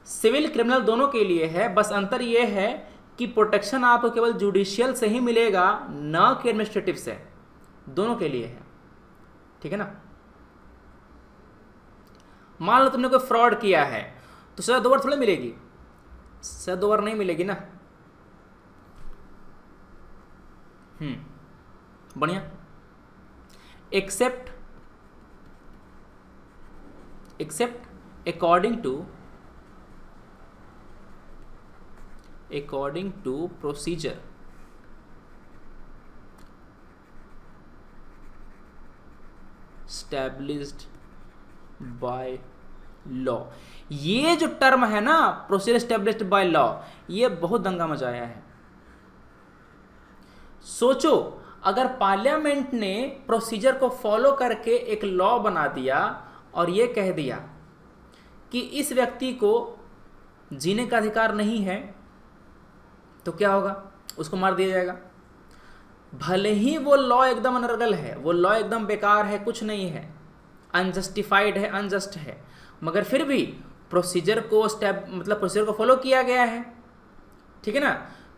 सिविल क्रिमिनल दोनों के लिए है। बस अंतर यह है कि प्रोटेक्शन आपको केवल जुडिशियल से ही मिलेगा, न कि एडमिनिस्ट्रेटिव से, दोनों के लिए है। ठीक है ना, मान लो तुमने कोई फ्रॉड किया है तो सजा 2 बार थोड़ी मिलेगी, सजा 2 बार नहीं मिलेगी ना। बढ़िया, except according to procedure established by law. ये जो टर्म है ना, प्रोसीजर एस्टेब्लिश्ड बाय लॉ, ये बहुत दंगा मचाया है। सोचो अगर पार्लियामेंट ने प्रोसीजर को फॉलो करके एक लॉ बना दिया और ये कह दिया कि इस व्यक्ति को जीने का अधिकार नहीं है, तो क्या होगा? उसको मार दिया जाएगा। भले ही वो लॉ एकदम अनर्गल है, वो लॉ एकदम बेकार है, कुछ नहीं है, अनजस्टिफाइड है, अनजस्ट है, मगर फिर भी प्रोसीजर को प्रोसीजर को फॉलो किया गया है। ठीक है ना,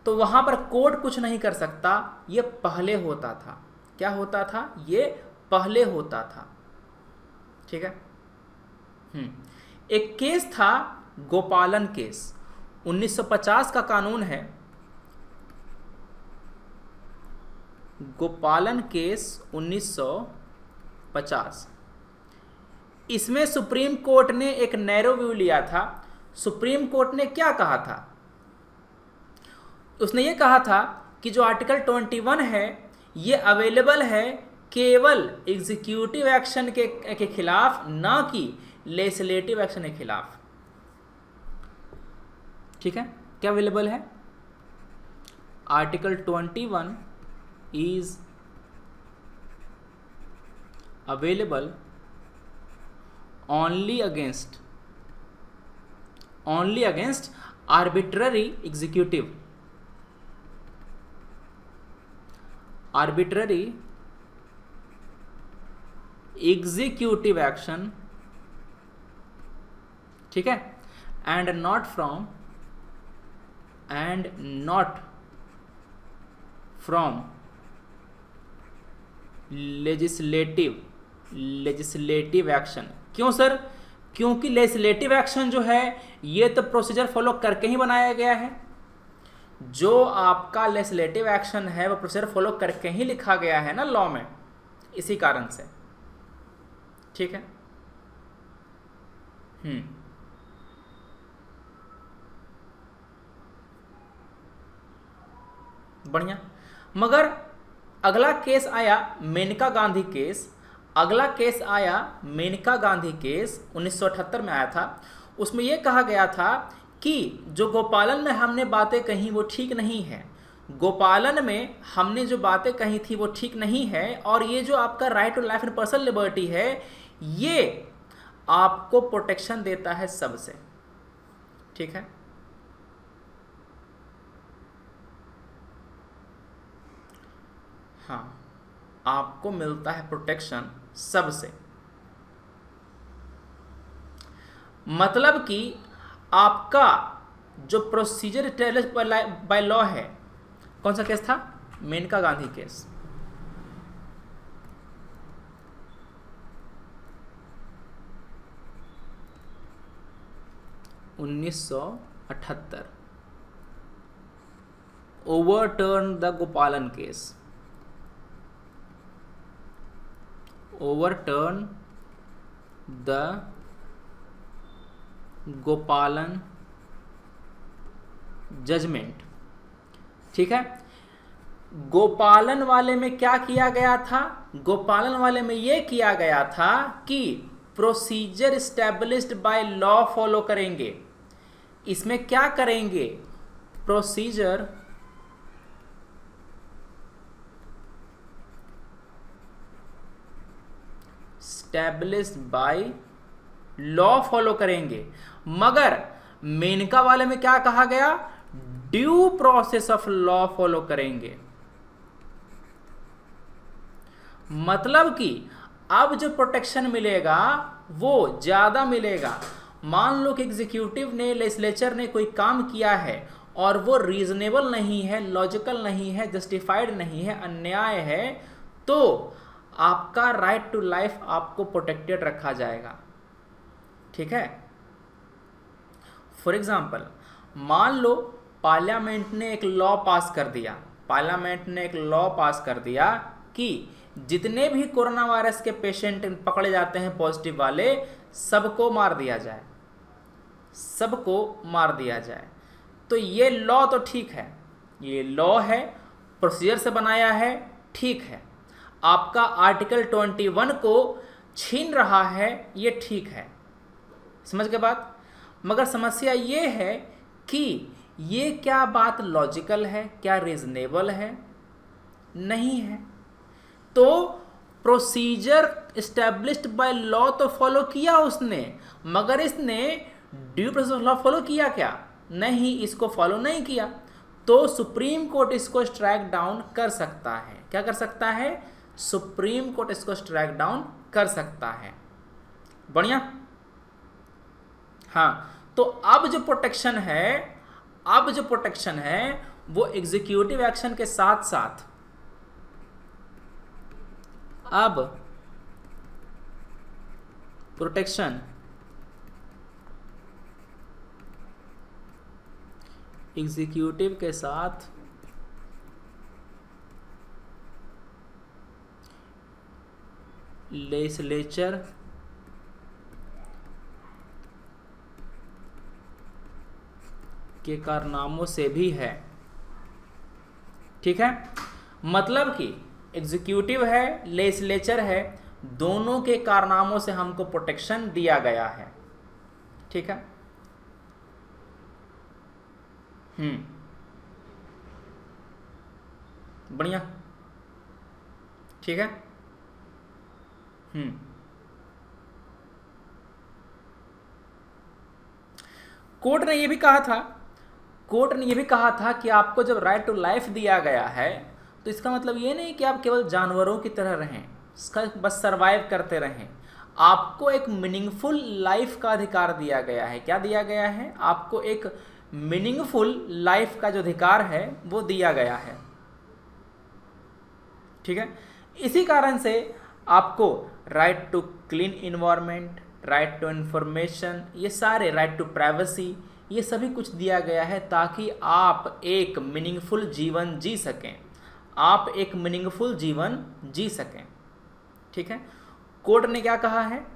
तो वहां पर कोर्ट कुछ नहीं कर सकता। ये पहले होता था, क्या होता था? ये पहले होता था। ठीक है, एक केस था गोपालन केस, 1950 का कानून है, गोपालन केस 1950। इसमें सुप्रीम कोर्ट ने एक नैरो व्यू लिया था। सुप्रीम कोर्ट ने क्या कहा था? उसने ये कहा था कि जो आर्टिकल 21 है ये अवेलेबल है केवल एग्जीक्यूटिव एक्शन के खिलाफ, ना कि लेजिस्लेटिव एक्शन के खिलाफ। ठीक है, क्या अवेलेबल है? Article 21 is available only against arbitrary executive action, ठीक है, and not from legislative action. क्यों सर? क्योंकि लेजिस्लेटिव एक्शन जो है ये तो प्रोसीजर फॉलो करके ही बनाया गया है। जो आपका लेजिस्लेटिव एक्शन है वो प्रोसीजर फॉलो करके ही लिखा गया है ना लॉ में, इसी कारण से। ठीक है, बढ़िया। मगर अगला केस आया मेनका गांधी केस, अगला केस आया मेनका गांधी केस 1978 में आया था। उसमें यह कहा गया था कि जो गोपालन में हमने बातें कही वो ठीक नहीं है, गोपालन में हमने जो बातें कही थी वो ठीक नहीं है, और ये जो आपका right to life and personal liberty है ये आपको प्रोटेक्शन देता है सबसे, ठीक है। हाँ, आपको मिलता है प्रोटेक्शन सबसे, मतलब कि आपका जो प्रोसीजर एस्टैब्लिश्ड बाय लॉ है, कौन सा केस था? Maneka Gandhi case. (1978) overturn the Gopalan case, overturn the Gopalan judgement, ठीक है। गोपालन वाले में क्या किया गया था? गोपालन वाले में यह किया गया था कि procedure established by law follow करेंगे। इसमें क्या करेंगे? Procedure established by law follow करेंगे। मगर मेनका वाले में क्या कहा गया? Due process of law follow करेंगे। मतलब कि अब जो प्रोटेक्शन मिलेगा वो ज्यादा मिलेगा। मान लो कि एग्जीक्यूटिव ने, लेजिस्लेचर ने कोई काम किया है और वो रीजनेबल नहीं है, लॉजिकल नहीं है, जस्टिफाइड नहीं है, अन्याय है, तो आपका राइट टू लाइफ आपको प्रोटेक्टेड रखा जाएगा, ठीक है। फॉर एग्जाम्पल, मान लो पार्लियामेंट ने एक लॉ पास कर दिया, पार्लियामेंट ने एक लॉ पास कर दिया कि जितने भी कोरोना वायरस के पेशेंट पकड़े जाते हैं पॉजिटिव वाले, सबको मार दिया जाए, सबको मार दिया जाए। तो ये लॉ तो ठीक है, ये लॉ है, प्रोसीजर से बनाया है, ठीक है। आपका आर्टिकल 21 को छीन रहा है, ये ठीक है, समझ के बात। मगर समस्या ये है कि ये क्या बात लॉजिकल है, क्या रीजनेबल है? नहीं है। तो प्रोसीजर एस्टैब्लिश्ड बाय लॉ तो फॉलो किया उसने, मगर इसने due process of law follow किया क्या? नहीं, इसको फॉलो नहीं किया। तो सुप्रीम कोर्ट इसको स्ट्राइक डाउन कर सकता है। क्या कर सकता है? सुप्रीम कोर्ट इसको स्ट्राइक डाउन कर सकता है। बढ़िया। हाँ, तो अब जो प्रोटेक्शन है, अब जो प्रोटेक्शन है वो एग्जीक्यूटिव एक्शन के साथ साथ अब प्रोटेक्शन एग्जीक्यूटिव के साथ लेजिस्लेचर के कारनामों से भी है, ठीक है। मतलब कि एग्जीक्यूटिव है, लेजिस्लेचर है, दोनों के कारनामों से हमको प्रोटेक्शन दिया गया है, ठीक है। बढ़िया, ठीक है। कोर्ट ने यह भी कहा था, कोर्ट ने यह भी कहा था कि आपको जब राइट टू लाइफ दिया गया है तो इसका मतलब ये नहीं कि आप केवल जानवरों की तरह रहें, इसका बस सरवाइव करते रहें। आपको एक मीनिंगफुल लाइफ का अधिकार दिया गया है। क्या दिया गया है? आपको एक मीनिंगफुल लाइफ का जो अधिकार है वो दिया गया है, ठीक है। इसी कारण से आपको right to clean environment, right to information, ये सारे राइट टू प्राइवेसी, ये सभी कुछ दिया गया है ताकि आप एक मीनिंगफुल जीवन जी सकें, आप एक मीनिंगफुल जीवन जी सकें, ठीक है। कोर्ट ने क्या कहा है?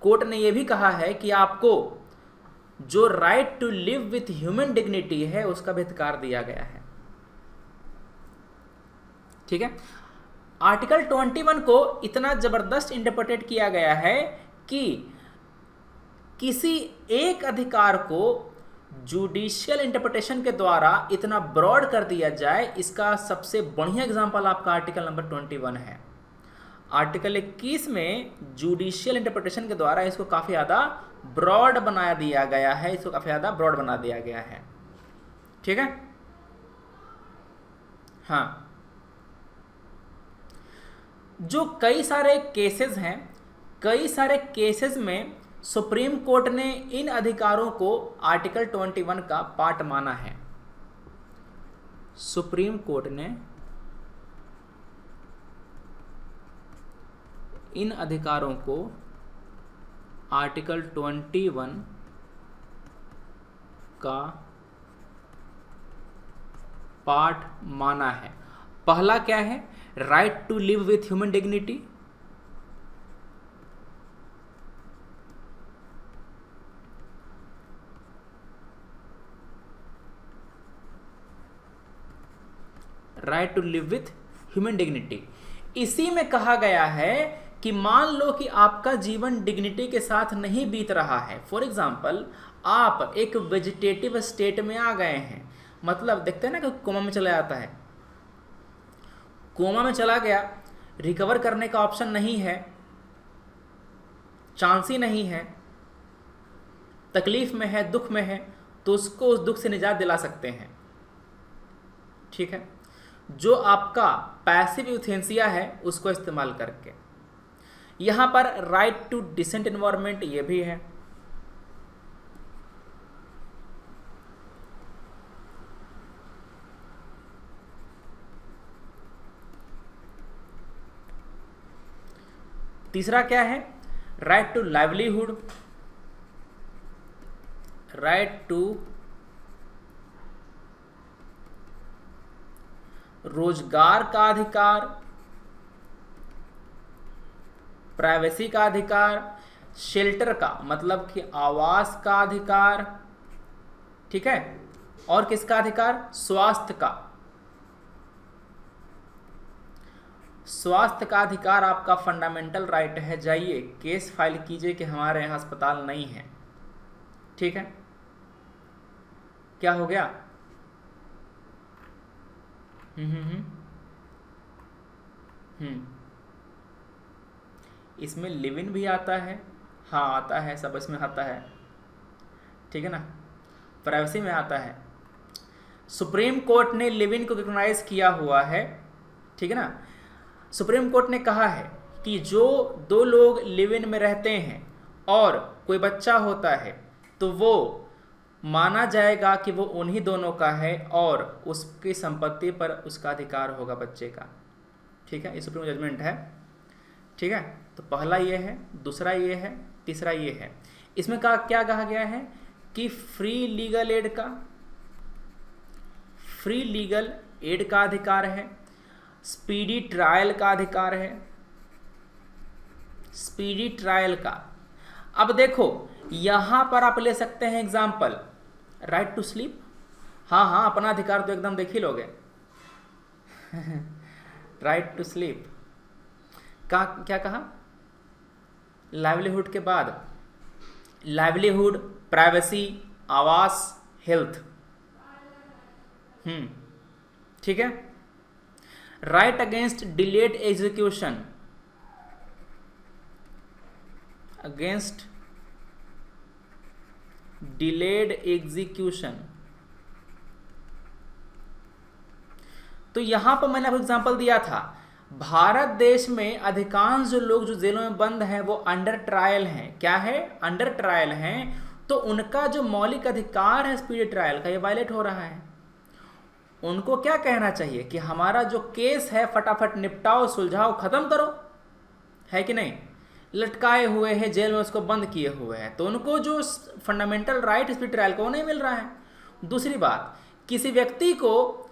कोर्ट ने यह भी कहा है कि आपको जो right to live with human dignity है उसका भी अधिकार दिया गया है, ठीक है। आर्टिकल 21 को इतना जबरदस्त इंटरप्रेटेड किया गया है कि किसी एक अधिकार को जुडिशियल इंटरप्रिटेशन के द्वारा इतना ब्रॉड कर दिया जाए, इसका सबसे बढ़िया एग्जांपल आपका आर्टिकल नंबर 21 है। आर्टिकल 21 में जुडिशियल इंटरप्रिटेशन के द्वारा इसको काफ़ी ज़्यादा ब्रॉड बना दिया गया है, इसको काफ़ी ज़्यादा ब्रॉड बना दिया गया है। ठीक है। हाँ, जो कई सारे केसेस हैं, कई सारे केसेस में सुप्रीम कोर्ट ने इन अधिकारों को आर्टिकल 21 का पार्ट माना है। सुप्रीम कोर्ट ने इन अधिकारों को आर्टिकल 21 का पार्ट माना है। पहला क्या है? Right to live with human dignity. Right to live with human dignity. इसी में कहा गया है कि मान लो कि आपका जीवन डिग्निटी के साथ नहीं बीत रहा है। फॉर एग्जाम्पल, आप एक वेजिटेटिव स्टेट में आ गए हैं, मतलब देखते हैं ना कि कोमा में चला जाता है, कोमा में चला गया, रिकवर करने का ऑप्शन नहीं है, चांस ही नहीं है, तकलीफ में है, दुख में है, तो उसको उस दुख से निजात दिला सकते हैं। ठीक है। जो आपका पैसिव यूथेंसिया है उसको इस्तेमाल करके। यहां पर राइट टू डिसेंट एनवायरनमेंट ये भी है। तीसरा क्या है? Right to livelihood, right to रोजगार का अधिकार, प्राइवेसी का अधिकार, शेल्टर का मतलब कि आवास का अधिकार। ठीक है। और किसका अधिकार? स्वास्थ्य का। स्वास्थ्य का अधिकार आपका फंडामेंटल राइट है। जाइए केस फाइल कीजिए कि हमारे यहाँ अस्पताल नहीं है। ठीक है। क्या हो गया? इसमें लिव इन भी आता है। हाँ आता है, सब इसमें आता है। ठीक है ना। प्राइवेसी में आता है। सुप्रीम कोर्ट ने लिव इन को रिकॉग्नाइज किया हुआ है। ठीक है ना। सुप्रीम कोर्ट ने कहा है कि जो दो लोग लिव इन में रहते हैं और कोई बच्चा होता है तो वो माना जाएगा कि वो उन्हीं दोनों का है और उसकी संपत्ति पर उसका अधिकार होगा बच्चे का। ठीक है। ये सुप्रीम जजमेंट है। ठीक है। तो पहला ये है, दूसरा ये है, तीसरा ये है। इसमें क्या कहा गया है कि फ्री लीगल एड का अधिकार है, स्पीडी ट्रायल का अधिकार है, स्पीडी ट्रायल का। अब देखो यहां पर आप ले सकते हैं एग्जाम्पल, राइट टू स्लीप। हाँ अपना अधिकार तो एकदम देख ही लोगे। राइट टू स्लीप का क्या कहा? लाइवलीहुड के बाद लाइवलीहुड, प्राइवेसी, आवास, हेल्थ। ठीक है। Right against delayed execution, against delayed execution. तो यहां पर मैंने आपको एग्जांपल दिया था, भारत देश में अधिकांश जो लोग जो जेलों में बंद हैं वो अंडर ट्रायल हैं। क्या है? अंडर ट्रायल हैं। तो उनका जो मौलिक अधिकार है स्पीडी ट्रायल का, ये वायलेट हो रहा है। उनको क्या कहना चाहिए कि हमारा जो केस है फटाफट निपटाओ, सुलझाओ, खत्म करो, है कि नहीं? लटकाए हुए हैं जेल में, उसको बंद किए हुए हैं, तो उनको जो फंडामेंटल राइट स्पीडी ट्रायल को नहीं मिल रहा है। दूसरी बात, किसी व्यक्ति को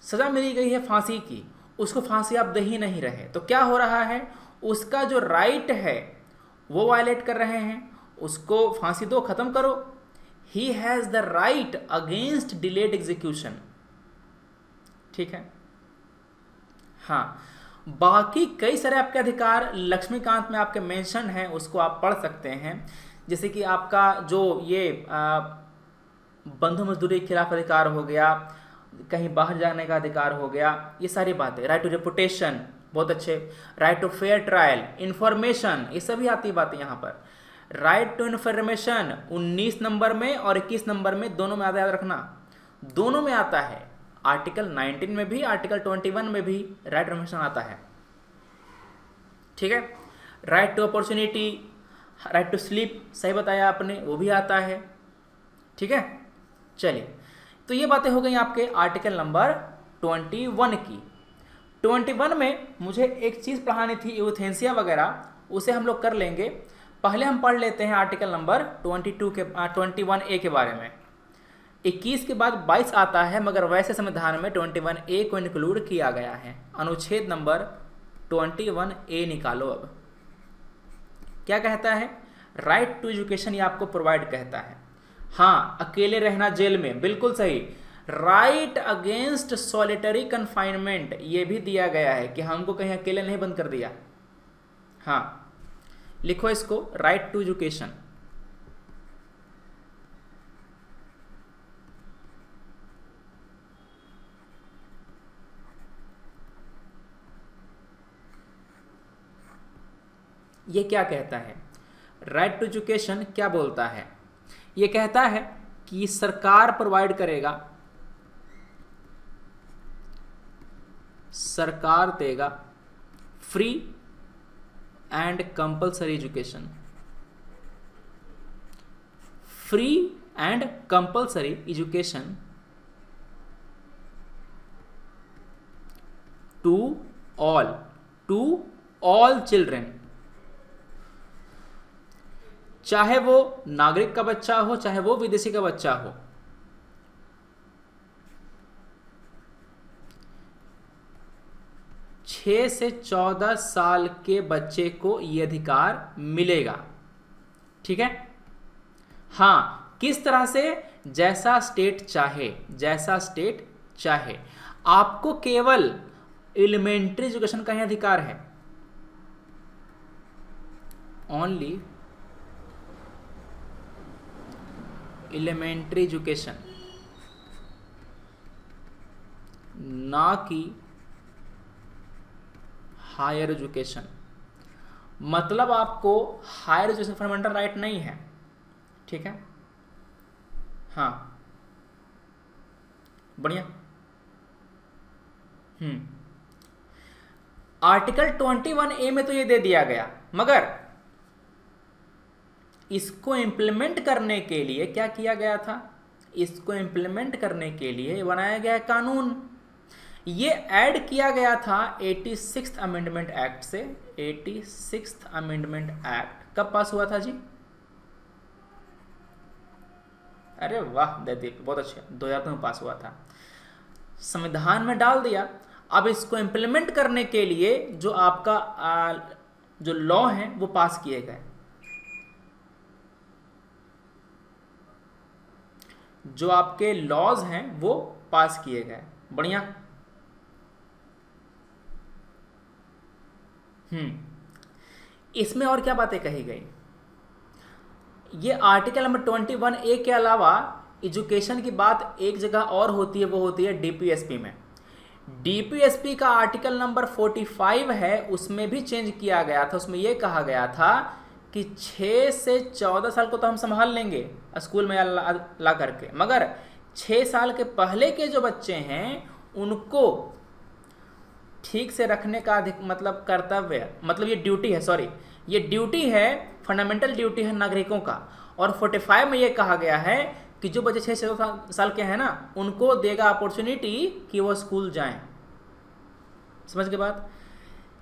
सजा मिली गई है फांसी की, उसको फांसी आप दे ही नहीं रहे, तो क्या हो रहा है? उसका जो राइट है वो वायलेट कर रहे हैं। उसको फांसी दो, खत्म करो। He has the right against delayed execution. ठीक है। हाँ, बाकी कई सारे आपके अधिकार लक्ष्मीकांत में आपके मेंशन हैं, उसको आप पढ़ सकते हैं। जैसे कि आपका जो ये बंधु मजदूरी के खिलाफ अधिकार हो गया, कहीं बाहर जाने का अधिकार हो गया, ये सारी बातें, राइट टू रेपुटेशन, बहुत अच्छे, right to fair trial, information, ये सभी आती बातें यहाँ पर। राइट टू इंफॉर्मेशन 19 नंबर में और 21 नंबर में, दोनों में आता, याद रखना, दोनों में आता है। आर्टिकल 19 में भी, आर्टिकल 21 में भी राइट टू इंफॉर्मेशन आता है, ठीक है। Right to opportunity, right to sleep, सही बताया आपने, वो भी आता है, ठीक है। चलिए, तो ये बातें हो गई आपके आर्टिकल नंबर 21 की। 21 में मुझे एक चीज़ पढ़ानी थी, यूथेंसिया वगैरह, उसे हम लोग कर लेंगे। पहले हम पढ़ लेते हैं आर्टिकल नंबर 21A के बारे में। 21 के बाद 22 आता है, मगर वैसे संविधान में 21A को इंक्लूड किया गया है। अनुच्छेद नंबर 21A निकालो। अब क्या कहता है? राइट टू एजुकेशन ये आपको प्रोवाइड कहता है। हाँ, अकेले रहना जेल में, बिल्कुल सही। राइट अगेंस्ट सॉलिटरी कन्फाइनमेंट ये भी दिया गया है कि हमको कहीं अकेले नहीं बंद कर दिया। हाँ, लिखो इसको, राइट टू एजुकेशन। ये क्या कहता है? राइट टू एजुकेशन क्या बोलता है? ये कहता है कि सरकार प्रोवाइड करेगा, सरकार देगा free and compulsory education, free and compulsory education to all children, चाहे वो नागरिक का बच्चा हो, चाहे वो विदेशी का बच्चा हो। छह से 14 साल के बच्चे को ये अधिकार मिलेगा, ठीक है। हाँ, किस तरह से? जैसा स्टेट चाहे, जैसा स्टेट चाहे। आपको केवल एलिमेंट्री एजुकेशन का ही अधिकार है, ओनली एलिमेंट्री एजुकेशन, ना कि हायर एजुकेशन। मतलब आपको हायर एजुकेशन फंडामेंटल राइट नहीं है, ठीक है। हाँ, बढ़िया। आर्टिकल 21A में तो ये दे दिया गया, मगर इसको इम्प्लीमेंट करने के लिए क्या किया गया था? इसको इम्प्लीमेंट करने के लिए बनाया गया कानून। ये ऐड किया गया था 86th अमेंडमेंट एक्ट से। 86th अमेंडमेंट एक्ट कब पास हुआ था जी? अरे वाह दैदीप, बहुत अच्छे, 2002 में पास हुआ था। संविधान में डाल दिया। अब इसको इम्प्लीमेंट करने के लिए जो आपका जो लॉ है वो पास किए गए। जो आपके लॉज हैं वो पास किए गए, बढ़िया। इसमें और क्या बातें कही गई? ये आर्टिकल नंबर 21A के अलावा एजुकेशन की बात एक जगह और होती है, वो होती है डीपीएसपी में। डीपीएसपी का आर्टिकल नंबर 45 है, उसमें भी चेंज किया गया था। उसमें यह कहा गया था कि 6 से 14 साल को तो हम संभाल लेंगे स्कूल में ला करके, मगर 6 साल के पहले के जो बच्चे हैं उनको ठीक से रखने का मतलब कर्तव्य, मतलब ये ड्यूटी है, सॉरी, ये ड्यूटी है, फंडामेंटल ड्यूटी है नागरिकों का। और 45 में ये कहा गया है कि जो बच्चे 6 से 14 साल के हैं ना, उनको देगा अपॉर्चुनिटी कि वो स्कूल जाएं। समझ के बात?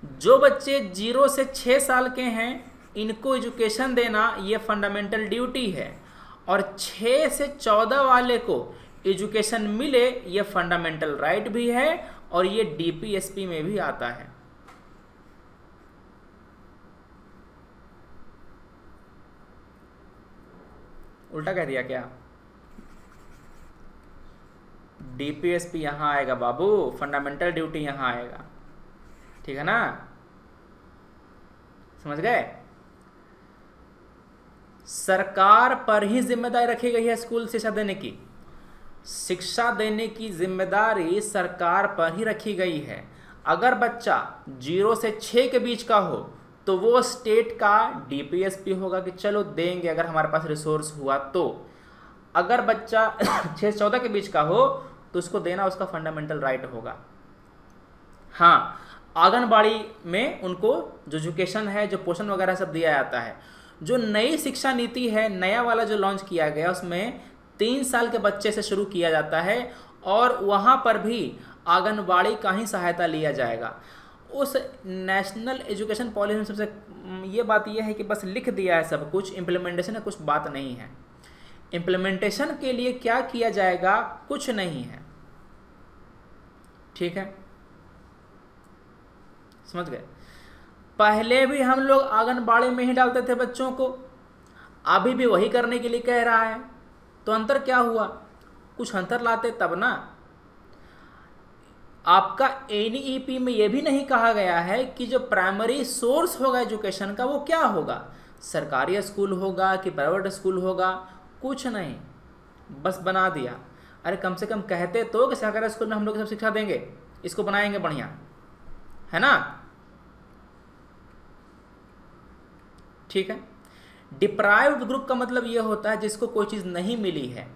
जो बच्चे 0 से 6 साल के हैं इनको एजुकेशन देना ये फंडामेंटल ड्यूटी है, और 6 से 14 वाले को एजुकेशन मिले ये फंडामेंटल राइट भी है, और ये डीपीएसपी में भी आता है। उल्टा कह दिया क्या? डीपीएसपी यहां आएगा बाबू, फंडामेंटल ड्यूटी यहां आएगा। ठीक है ना, समझ गए। सरकार पर ही जिम्मेदारी रखी गई है स्कूल शिक्षा देने की, शिक्षा देने की जिम्मेदारी सरकार पर ही रखी गई है। अगर बच्चा 0 से 6 के बीच का हो तो वो स्टेट का डीपीएसपी होगा कि चलो देंगे अगर हमारे पास रिसोर्स हुआ तो। अगर बच्चा 6 से 14 के बीच का हो तो उसको देना उसका फंडामेंटल राइट होगा। हाँ, आंगनबाड़ी में उनको जो एजुकेशन है, जो पोषण वगैरह सब दिया जाता है। जो नई शिक्षा नीति है, नया वाला जो लॉन्च किया गया, उसमें 3 साल के बच्चे से शुरू किया जाता है और वहाँ पर भी आंगनबाड़ी का ही सहायता लिया जाएगा। उस नेशनल एजुकेशन पॉलिसी में सबसे ये बात यह है कि बस लिख दिया है सब कुछ, इम्प्लीमेंटेशन का कुछ बात नहीं है। इम्प्लीमेंटेशन के लिए क्या किया जाएगा कुछ नहीं है, ठीक है, समझ गए। पहले भी हम लोग आंगनबाड़ी में ही डालते थे बच्चों को, अभी भी वही करने के लिए कह रहा है, तो अंतर क्या हुआ? कुछ अंतर लाते तब ना। आपका एनईपी में यह भी नहीं कहा गया है कि जो प्राइमरी सोर्स होगा एजुकेशन का वो क्या होगा, सरकारी स्कूल होगा कि प्राइवेट स्कूल होगा, कुछ नहीं, बस बना दिया। अरे कम से कम कहते तो कि सरकारी स्कूल में हम लोग सब शिक्षा देंगे, इसको बनाएंगे बढ़िया, है ना, ठीक है। डिप्राइव्ड ग्रुप का मतलब ये होता है जिसको कोई चीज़ नहीं मिली है।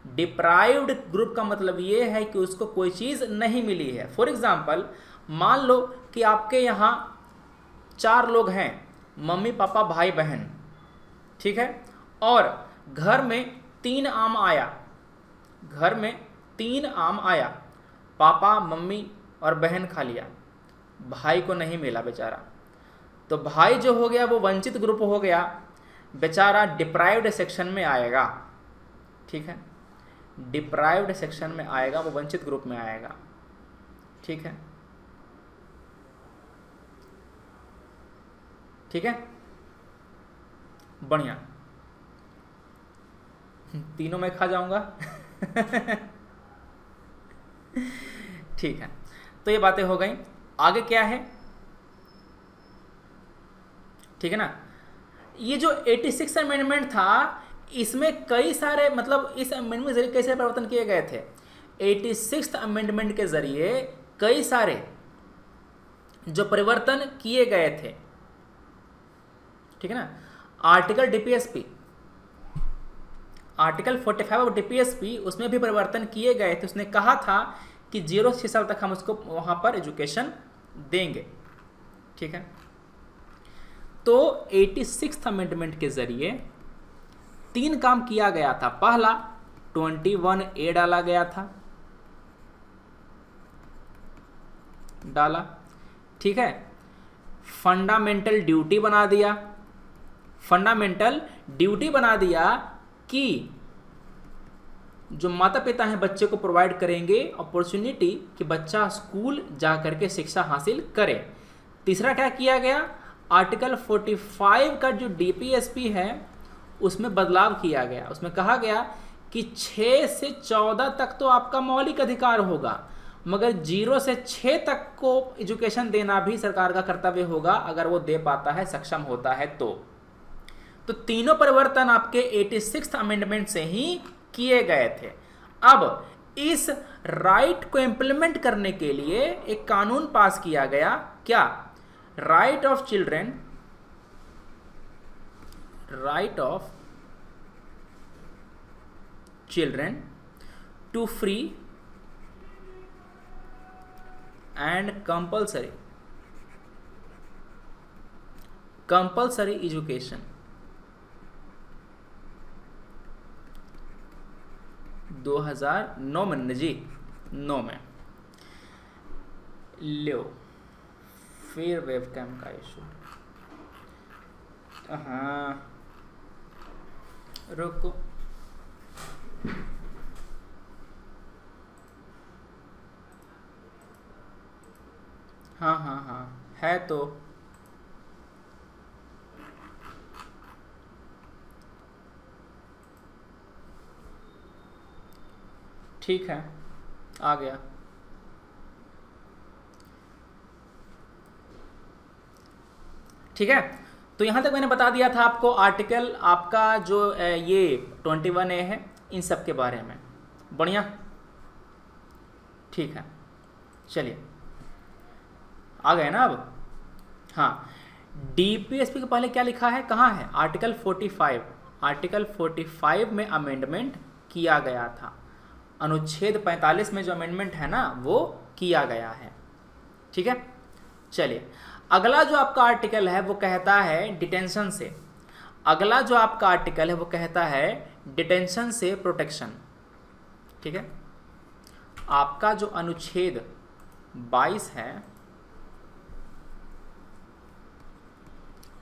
डिप्राइव्ड ग्रुप का मतलब ये है कि उसको कोई चीज़ नहीं मिली है। फॉर एग्जाम्पल, मान लो कि आपके यहाँ 4 लोग हैं, मम्मी पापा भाई बहन, ठीक है, और घर में 3 आम आया, घर में 3 आम आया, पापा मम्मी और बहन खा लिया, भाई को नहीं मिला बेचारा, तो भाई जो हो गया वो वंचित ग्रुप हो गया, बेचारा डिप्राइव्ड सेक्शन में आएगा, ठीक है, डिप्राइव्ड सेक्शन में आएगा, वो वंचित ग्रुप में आएगा, ठीक है, ठीक है, बढ़िया, तीनों में खा जाऊंगा ठीक है, तो ये बातें हो गई। आगे क्या है, ठीक है ना। ये जो 86 अमेंडमेंट था, इसमें कई सारे, मतलब इस अमेंडमेंट के जरिए कैसे परिवर्तन किए गए थे। 86 अमेंडमेंट के जरिए कई सारे जो परिवर्तन किए गए थे, ठीक है ना। Article DPSP, article 45 of DPSP, उसमें भी परिवर्तन किए गए थे। उसने कहा था कि 0 से 6 साल तक हम उसको वहां पर एजुकेशन देंगे, ठीक है। तो 86 अमेंडमेंट के जरिए 3 काम किया गया था। पहला, 21A डाला गया था, डाला, ठीक है, फंडामेंटल ड्यूटी बना दिया, फंडामेंटल ड्यूटी बना दिया कि जो माता पिता हैं बच्चे को प्रोवाइड करेंगे अपॉर्चुनिटी कि बच्चा स्कूल जा करके शिक्षा हासिल करे। तीसरा क्या किया गया, आर्टिकल 45 का जो डीपीएसपी है उसमें बदलाव किया गया। उसमें कहा गया कि 6 से 14 तक तो आपका मौलिक अधिकार होगा, मगर 0 से 6 तक को एजुकेशन देना भी सरकार का कर्तव्य होगा, अगर वो दे पाता है, सक्षम होता है तो तीनों परिवर्तन आपके 86 अमेंडमेंट से ही किए गए थे। अब इस राइट को इंप्लीमेंट करने के लिए एक कानून पास किया गया, क्या, right of children, right of children to free and compulsory education 2009 में जी, 9 में। लो, फिर वेबकैम का इशू, हाँ रुको, हाँ हाँ हाँ है तो, ठीक है, आ गया। ठीक है, तो यहाँ तक मैंने बता दिया था आपको आर्टिकल आपका जो ये 21A है इन सब के बारे में। बढ़िया, ठीक है, चलिए आ गए ना अब। हाँ, डीपीएसपी के पहले क्या लिखा है, कहाँ है, आर्टिकल 45। आर्टिकल 45 में अमेंडमेंट किया गया था, अनुच्छेद 45 में जो अमेंडमेंट है ना वो किया गया है। ठीक है, चलिए अगला जो आपका आर्टिकल है वो कहता है डिटेंशन से, अगला जो आपका आर्टिकल है वो कहता है डिटेंशन से प्रोटेक्शन। ठीक है, आपका जो अनुच्छेद 22 है,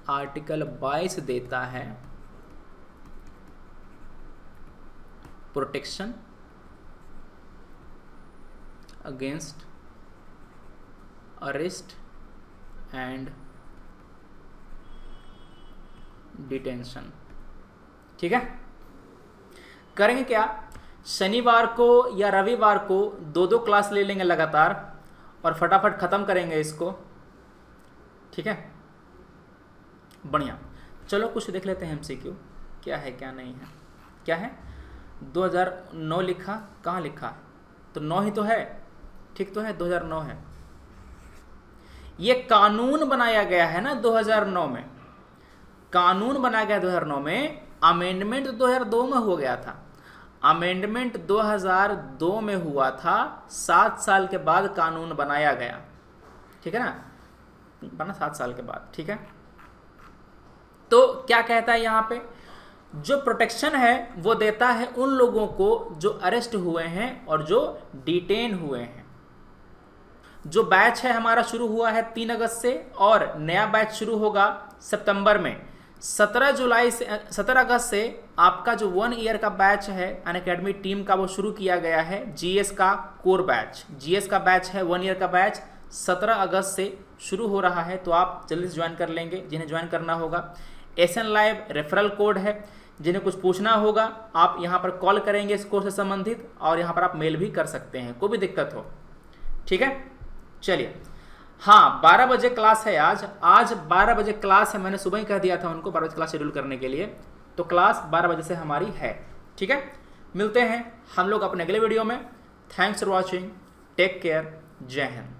आर्टिकल 22 देता है protection against arrest and detention. ठीक है, करेंगे क्या, शनिवार को या रविवार को 2-2 क्लास ले लेंगे लगातार और फटाफट ख़त्म करेंगे इसको। ठीक है, बढ़िया, चलो कुछ देख लेते हैं एमसीक्यू क्या है क्या नहीं है। क्या है, 2009 लिखा, कहाँ लिखा, तो 9 ही तो है, ठीक तो है, 2009 है। ये कानून बनाया गया है ना 2009 में, कानून बनाया गया 2009 में, अमेंडमेंट 2002 में हो गया था, अमेंडमेंट 2002 में हुआ था, 7 साल के बाद कानून बनाया गया। ठीक है ना, बना 7 साल के बाद। ठीक है, तो क्या कहता है यहाँ पे, जो प्रोटेक्शन है वो देता है उन लोगों को जो अरेस्ट हुए हैं और जो डिटेन हुए हैं। जो बैच है हमारा शुरू हुआ है 3 अगस्त से और नया बैच शुरू होगा सितंबर में। 17 अगस्त से आपका जो 1 ईयर का बैच है अनअकैडमी टीम का वो शुरू किया गया है, जीएस का कोर बैच, जीएस का बैच है 1 ईयर का बैच 17 अगस्त से शुरू हो रहा है, तो आप जल्दी से ज्वाइन कर लेंगे जिन्हें ज्वाइन करना होगा। एसएन लाइव रेफरल कोड है, जिन्हें कुछ पूछना होगा आप यहाँ पर कॉल करेंगे इस कोर्स से संबंधित, और यहाँ पर आप मेल भी कर सकते हैं कोई भी दिक्कत हो। ठीक है, चलिए, हाँ 12 बजे क्लास है आज 12 बजे क्लास है, मैंने सुबह ही कह दिया था उनको 12 बजे क्लास शेड्यूल करने के लिए, तो क्लास 12 बजे से हमारी है। ठीक है, मिलते हैं हम लोग अपने अगले वीडियो में। Thanks for watching, take care, Jai Hind.